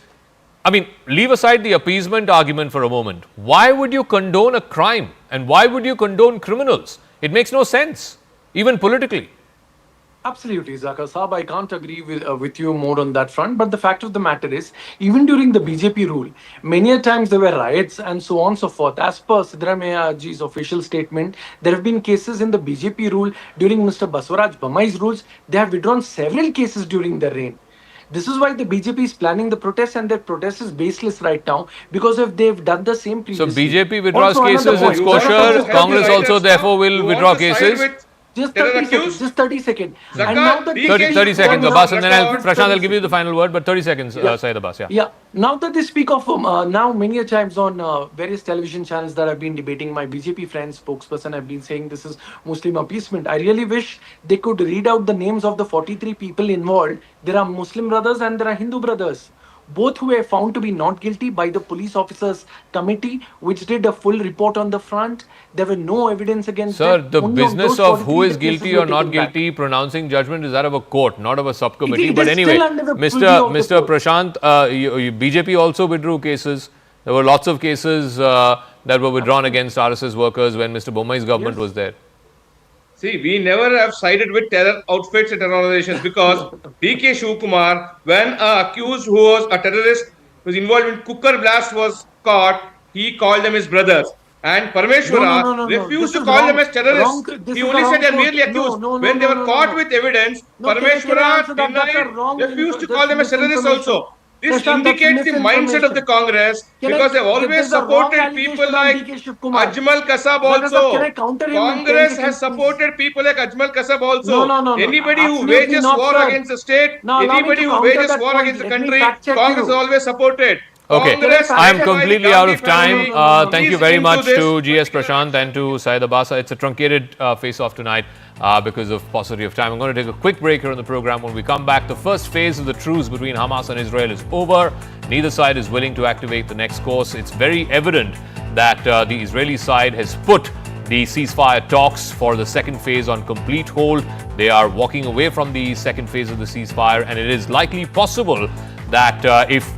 Speaker 1: I mean, leave aside the appeasement argument for a moment. Why would you condone a crime? And why would you condone criminals? It makes no sense, even politically.
Speaker 14: Absolutely, Zaka Saab. I can't agree with you more on that front. But the fact of the matter is, even during the BJP rule, many a times there were riots and so on and so forth. As per Siddaramaiah ji's official statement, there have been cases in the BJP rule during Mr. Basavaraj Bommai's rules. They have withdrawn several cases during their reign. This is why the BJP is planning the protest, and their protest is baseless right now because if they've done the same
Speaker 1: So
Speaker 14: previously.
Speaker 1: BJP withdraws
Speaker 14: Also, another
Speaker 1: cases, it's
Speaker 14: point.
Speaker 1: kosher. Congress also therefore will withdraw cases.
Speaker 14: Just 30 seconds. Just 30 seconds.
Speaker 15: Zakat,
Speaker 14: And now that
Speaker 1: 30 seconds, Abbas, and then
Speaker 15: Zakat,
Speaker 1: Prashant, I'll give you the final word, but 30 seconds, Syed Abbas.
Speaker 14: Yeah. Now that they speak of now many a times on various television channels that I've been debating, my BJP friends, spokesperson have been saying this is Muslim appeasement. I really wish they could read out the names of the 43 people involved. There are Muslim brothers and there are Hindu brothers, both who were found to be not guilty by the police officers committee, which did a full report on the front. There were no evidence against
Speaker 1: Sir,
Speaker 14: them.
Speaker 1: the
Speaker 14: Only
Speaker 1: business
Speaker 14: those
Speaker 1: of
Speaker 14: 43
Speaker 1: who is
Speaker 14: cases
Speaker 1: guilty
Speaker 14: were
Speaker 1: or not
Speaker 14: taken back.
Speaker 1: guilty, pronouncing judgment is that of a court, not of a subcommittee.
Speaker 14: It
Speaker 1: But
Speaker 14: is
Speaker 1: anyway,
Speaker 14: still under the purview of the
Speaker 1: Mr.
Speaker 14: court.
Speaker 1: Prashant, BJP also withdrew cases. There were lots of cases that were withdrawn against RSS workers when Mr. Bommai's government was there.
Speaker 15: See, we never have sided with terror outfits and terror organizations because D.K. Shivkumar, when an accused who was a terrorist was involved in cooker blast was caught, he called them his brothers. And Parameshwara
Speaker 14: No.
Speaker 15: refused
Speaker 14: This
Speaker 15: to
Speaker 14: is
Speaker 15: call
Speaker 14: wrong.
Speaker 15: them as terrorists.
Speaker 14: Wrong. This
Speaker 15: He
Speaker 14: is
Speaker 15: only
Speaker 14: a
Speaker 15: said they are
Speaker 14: wrong
Speaker 15: merely
Speaker 14: quote.
Speaker 15: accused.
Speaker 14: No,
Speaker 15: When they were caught
Speaker 14: no.
Speaker 15: with evidence,
Speaker 14: No, can I
Speaker 15: Parameshwara
Speaker 14: answer that? That's a
Speaker 15: denied,
Speaker 14: wrong
Speaker 15: refused to
Speaker 14: info-
Speaker 15: call them as
Speaker 14: that's
Speaker 15: terrorists
Speaker 14: misinformation.
Speaker 15: also. This
Speaker 14: Prashant, that's
Speaker 15: indicates the mindset of the
Speaker 14: misinformation.
Speaker 15: Congress
Speaker 14: Can I-
Speaker 15: because they've always
Speaker 14: there's a wrong
Speaker 15: supported people
Speaker 14: allegation on
Speaker 15: like
Speaker 14: D.K. Shivkumar.
Speaker 15: Ajmal Kasab
Speaker 14: Zaka sir,
Speaker 15: also.
Speaker 14: can I counter him in 10
Speaker 15: Congress
Speaker 14: seconds,
Speaker 15: has supported people like Ajmal Kasab also.
Speaker 14: No.
Speaker 15: Anybody who
Speaker 14: Absolutely
Speaker 15: wages
Speaker 14: not,
Speaker 15: war
Speaker 14: sir.
Speaker 15: against the state,
Speaker 14: Now, allow me
Speaker 15: anybody
Speaker 14: to
Speaker 15: who
Speaker 14: counter
Speaker 15: wages
Speaker 14: that
Speaker 15: war
Speaker 14: point.
Speaker 15: against the
Speaker 14: Let me
Speaker 15: country,
Speaker 14: fact check
Speaker 15: Congress
Speaker 14: you.
Speaker 15: has always supported.
Speaker 1: Okay,
Speaker 15: Congress
Speaker 1: I am
Speaker 15: led by the
Speaker 1: completely out of
Speaker 15: Gandhi
Speaker 1: time.
Speaker 15: family.
Speaker 1: Thank you
Speaker 15: Please
Speaker 1: very
Speaker 15: into
Speaker 1: much
Speaker 15: this.
Speaker 1: to GS Prashant and to Syed Abbas. It's a truncated face-off tonight because of paucity of time. I'm going to take a quick break here on the program. When we come back, the first phase of the truce between Hamas and Israel is over. Neither side is willing to activate the next course. It's very evident that the Israeli side has put the ceasefire talks for the second phase on complete hold. They are walking away from the second phase of the ceasefire, and it is likely possible that if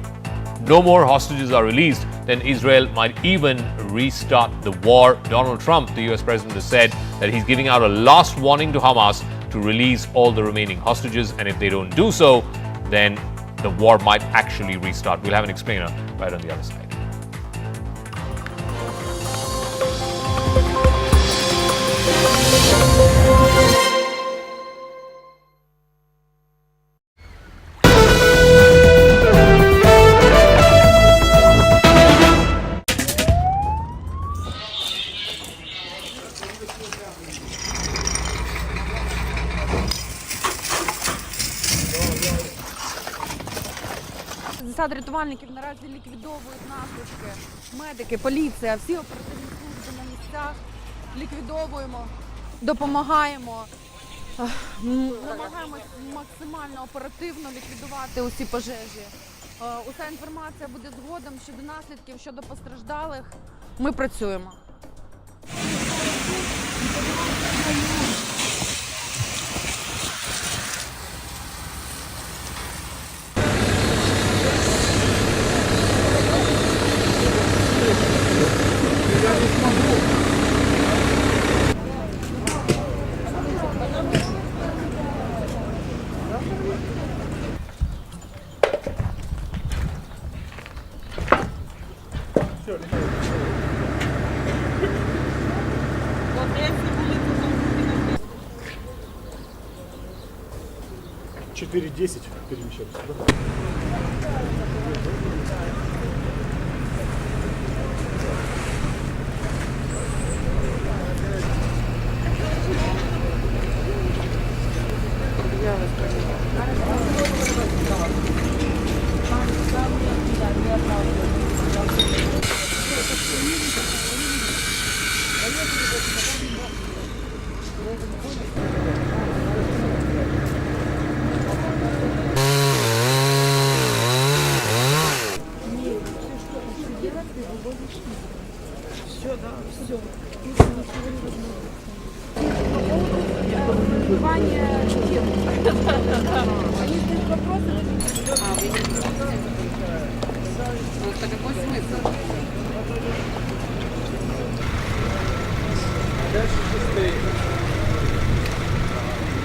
Speaker 1: no more hostages are released, then Israel might even restart the war. Donald Trump, the US president, has said that he's giving out a last warning to Hamas to release all the remaining hostages, and if they don't do so, then the war might actually restart. We'll have an explainer right on the other side.
Speaker 16: Засади рятувальників наразі ліквідовують наслідки. Медики, поліція, всі оперативні служби на місцях. Ліквідовуємо, допомагаємо. Намагаємось максимально оперативно ліквідувати усі пожежі. Уся інформація буде згодом щодо наслідків, щодо постраждалих. Ми працюємо.
Speaker 17: $4.10 перемещаться.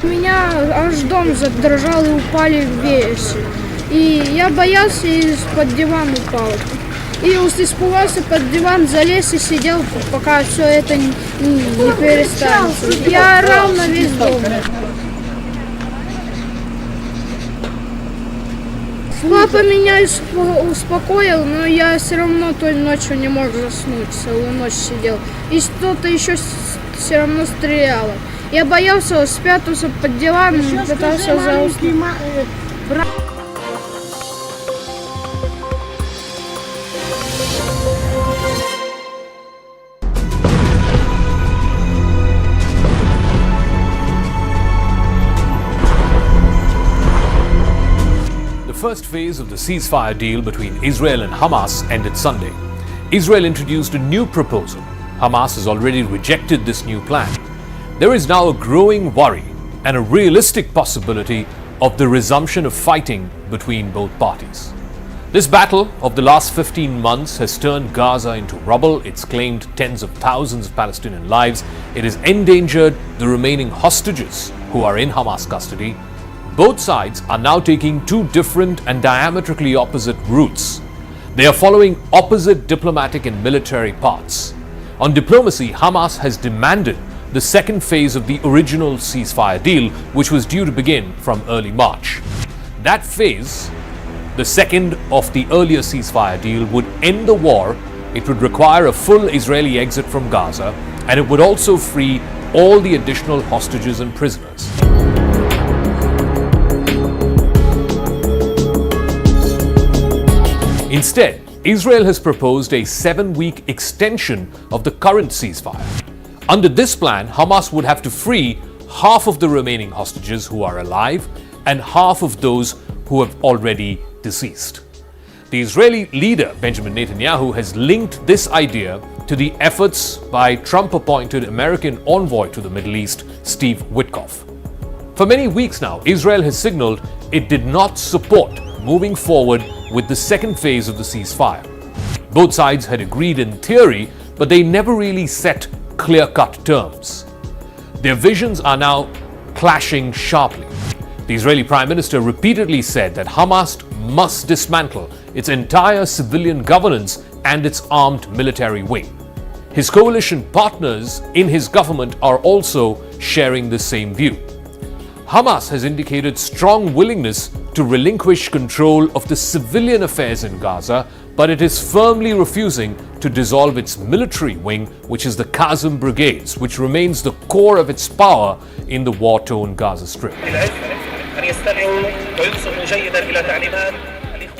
Speaker 18: У меня аж дом задрожал и упали вещи. И я боялся и под диван упал. И испугался, под диван залез и сидел, пока все это не перестанется. Я орал на весь дом. Папа меня успокоил, но я все равно той ночью не мог заснуть, целую ночь сидел. И что-то еще все равно стреляло. Я боялся, спрятался под диваном, пытался заснуть.
Speaker 1: The first phase of the ceasefire deal between Israel and Hamas ended Sunday. Israel introduced a new proposal. Hamas has already rejected this new plan. There is now a growing worry and a realistic possibility of the resumption of fighting between both parties. This battle of the last 15 months has turned Gaza into rubble. It's claimed tens of thousands of Palestinian lives. It has endangered the remaining hostages who are in Hamas custody. Both sides are now taking two different and diametrically opposite routes. They are following opposite diplomatic and military paths. On diplomacy, Hamas has demanded the second phase of the original ceasefire deal, which was due to begin from early March. That phase, the second of the earlier ceasefire deal, would end the war. It would require a full Israeli exit from Gaza, and it would also free all the additional hostages and prisoners. Instead, Israel has proposed a 7-week extension of the current ceasefire. Under this plan, Hamas would have to free half of the remaining hostages who are alive and half of those who have already deceased. The Israeli leader, Benjamin Netanyahu, has linked this idea to the efforts by Trump-appointed American envoy to the Middle East, Steve Witkoff. For many weeks now, Israel has signaled it did not support moving forward with the second phase of the ceasefire. Both sides had agreed in theory, but they never really set clear-cut terms. Their visions are now clashing sharply. The Israeli Prime Minister repeatedly said that Hamas must dismantle its entire civilian governance and its armed military wing. His coalition partners in his government are also sharing the same view. Hamas has indicated strong willingness to relinquish control of the civilian affairs in Gaza, but it is firmly refusing to dissolve its military wing, which is the Qasem Brigades, which remains the core of its power in the war-torn Gaza Strip.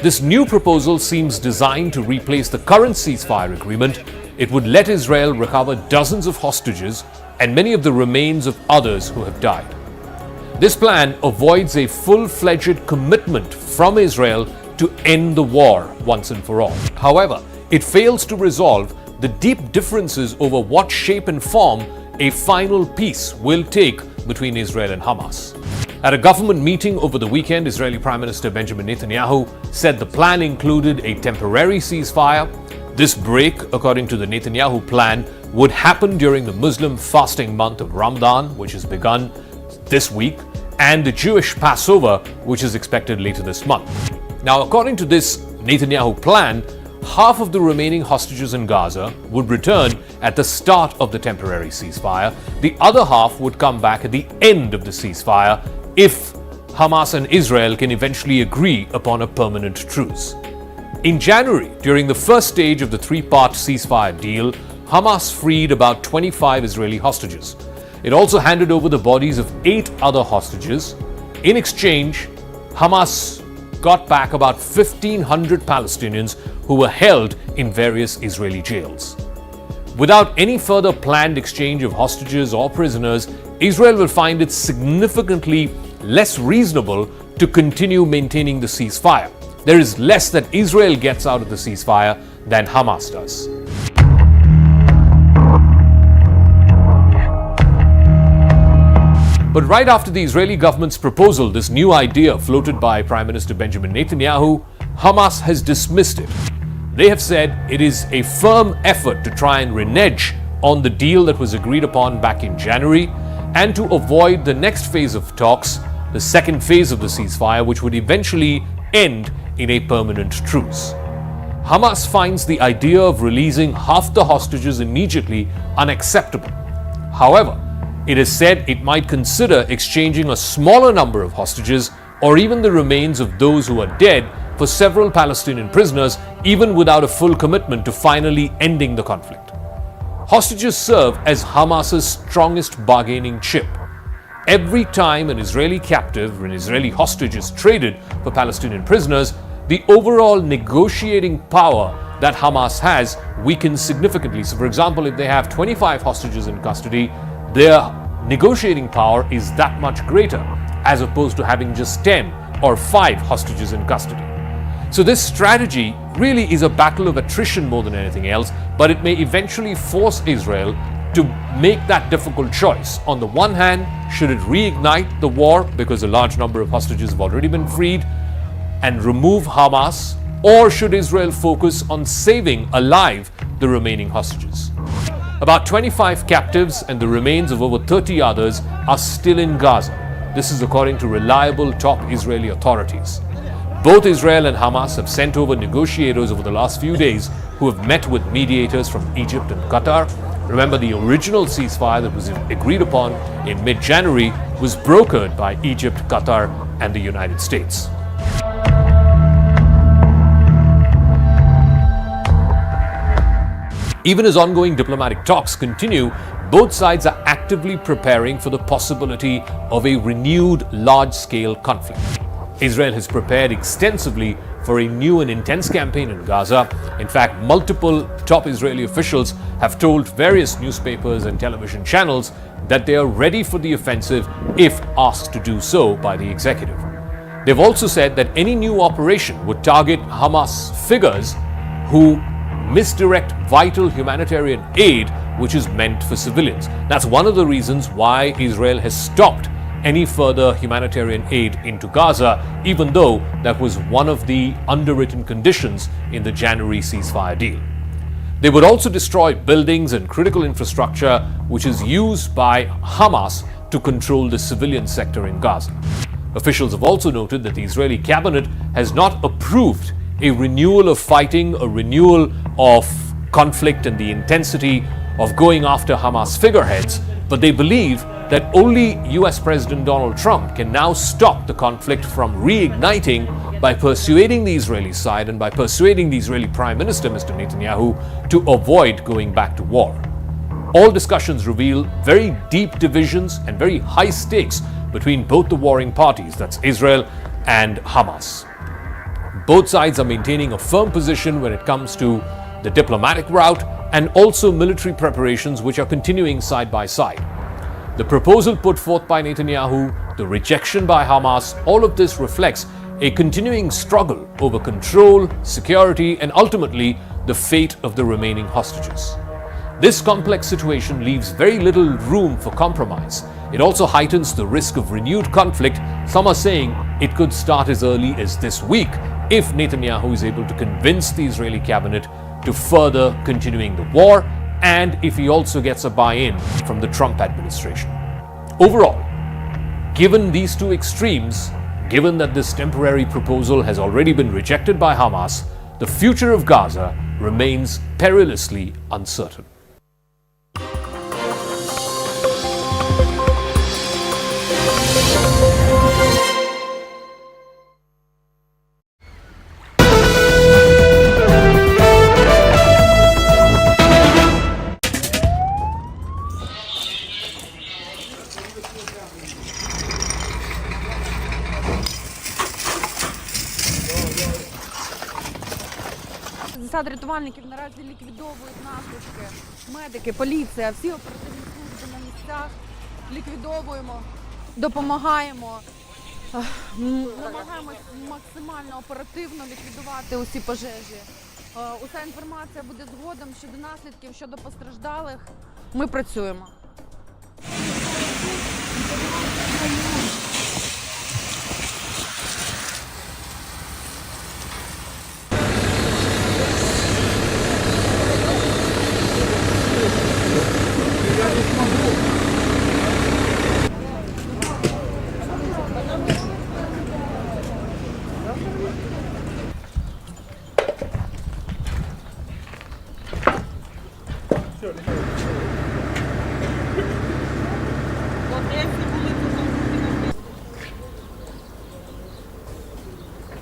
Speaker 1: This new proposal seems designed to replace the current ceasefire agreement. It would let Israel recover dozens of hostages and many of the remains of others who have died. This plan avoids a full-fledged commitment from Israel to end the war once and for all. However, it fails to resolve the deep differences over what shape and form a final peace will take between Israel and Hamas. At a government meeting over the weekend, Israeli Prime Minister Benjamin Netanyahu said the plan included a temporary ceasefire. This break, according to the Netanyahu plan, would happen during the Muslim fasting month of Ramadan, which has begun this week, and the Jewish Passover, which is expected later this month. Now, according to this Netanyahu plan, half of the remaining hostages in Gaza would return at the start of the temporary ceasefire. The other half would come back at the end of the ceasefire if Hamas and Israel can eventually agree upon a permanent truce. In January, during the first stage of the three-part ceasefire deal, Hamas freed about 25 Israeli hostages. It also handed over the bodies of 8 other hostages. In exchange, Hamas got back about 1,500 Palestinians who were held in various Israeli jails. Without any further planned exchange of hostages or prisoners, Israel will find it significantly less reasonable to continue maintaining the ceasefire. There is less that Israel gets out of the ceasefire than Hamas does. But right after the Israeli government's proposal, this new idea floated by Prime Minister Benjamin Netanyahu, Hamas has dismissed it. They have said it is a firm effort to try and renege on the deal that was agreed upon back in January and to avoid the next phase of talks, the second phase of the ceasefire, which would eventually end in a permanent truce. Hamas finds the idea of releasing half the hostages immediately unacceptable. However, it is said it might consider exchanging a smaller number of hostages or even the remains of those who are dead for several Palestinian prisoners, even without a full commitment to finally ending the conflict. Hostages serve as Hamas's strongest bargaining chip. Every time an Israeli captive or an Israeli hostage is traded for Palestinian prisoners, the overall negotiating power that Hamas has weakens significantly. So, for example, if they have 25 hostages in custody, their negotiating power is that much greater as opposed to having just 10 or 5 hostages in custody. So this strategy really is a battle of attrition more than anything else, but it may eventually force Israel to make that difficult choice. On the one hand, should it reignite the war because a large number of hostages have already been freed and remove Hamas, or should Israel focus on saving alive the remaining hostages? About 25 captives and the remains of over 30 others are still in Gaza. This is according to reliable top Israeli authorities. Both Israel and Hamas have sent over negotiators over the last few days who have met with mediators from Egypt and Qatar. Remember, the original ceasefire that was agreed upon in mid-January was brokered by Egypt, Qatar, and the United States. Even as ongoing diplomatic talks continue, both sides are actively preparing for the possibility of a renewed large-scale conflict. Israel has prepared extensively for a new and intense campaign in Gaza. In fact, multiple top Israeli officials have told various newspapers and television channels that they are ready for the offensive if asked to do so by the executive. They've also said that any new operation would target Hamas figures who misdirect vital humanitarian aid which is meant for civilians. That's one of the reasons why Israel has stopped any further humanitarian aid into Gaza, even though that was one of the underwritten conditions in the January ceasefire deal. They would also destroy buildings and critical infrastructure which is used by Hamas to control the civilian sector in Gaza. Officials have also noted that the Israeli cabinet has not approved a renewal of fighting, a renewal of conflict and the intensity of going after Hamas figureheads, but they believe that only US President Donald Trump can now stop the conflict from reigniting by persuading the Israeli side and by persuading the Israeli Prime Minister, Mr. Netanyahu, to avoid going back to war. All discussions reveal very deep divisions and very high stakes between both the warring parties, that's Israel and Hamas. Both sides are maintaining a firm position when it comes to the diplomatic route and also military preparations which are continuing side by side. The proposal put forth by Netanyahu, the rejection by Hamas, all of this reflects a continuing struggle over control, security, and ultimately the fate of the remaining hostages. This complex situation leaves very little room for compromise. It also heightens the risk of renewed conflict. Some are saying it could start as early as this week if Netanyahu is able to convince the Israeli cabinet to further continuing the war, and if he also gets a buy-in from the Trump administration. Overall, given these two extremes, given that this temporary proposal has already been rejected by Hamas, the future of Gaza remains perilously uncertain.
Speaker 16: Засад рятувальників наразі ліквідовують наслідки. Медики, поліція, всі оперативні служби на місцях. Ліквідовуємо, допомагаємо. Намагаємось максимально оперативно ліквідувати усі пожежі. Уся інформація буде згодом щодо наслідків, щодо постраждалих. Ми працюємо.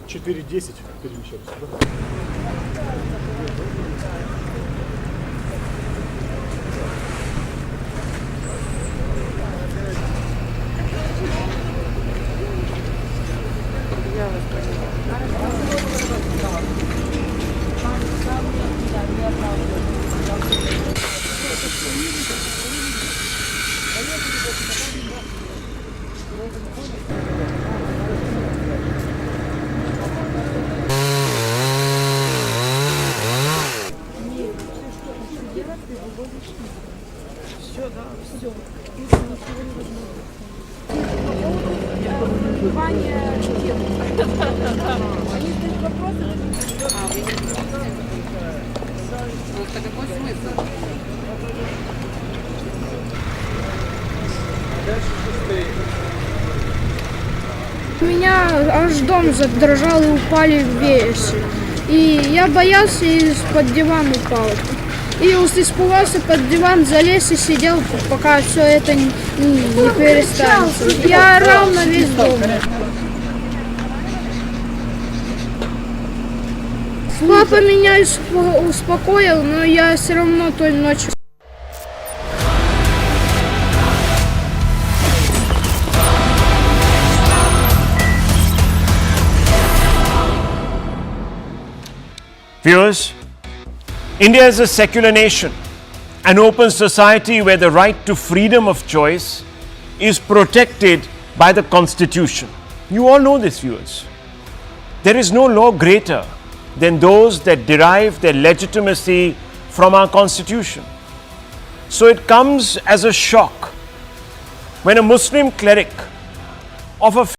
Speaker 17: Четыре 10 перемещались.
Speaker 18: У меня аж дом задрожал и упали вещи. И я боялся и под диван упал. И испугался, под диван залез и сидел, пока все это не перестанется. Я орал на весь дом. Папа меня успокоил, но я все равно той ночью.
Speaker 19: Viewers, India is a secular nation, an open society where the right to freedom of choice is protected by the Constitution. You all know this, viewers. There is no law greater than those that derive their legitimacy from our Constitution. So it comes as a shock when a Muslim cleric of a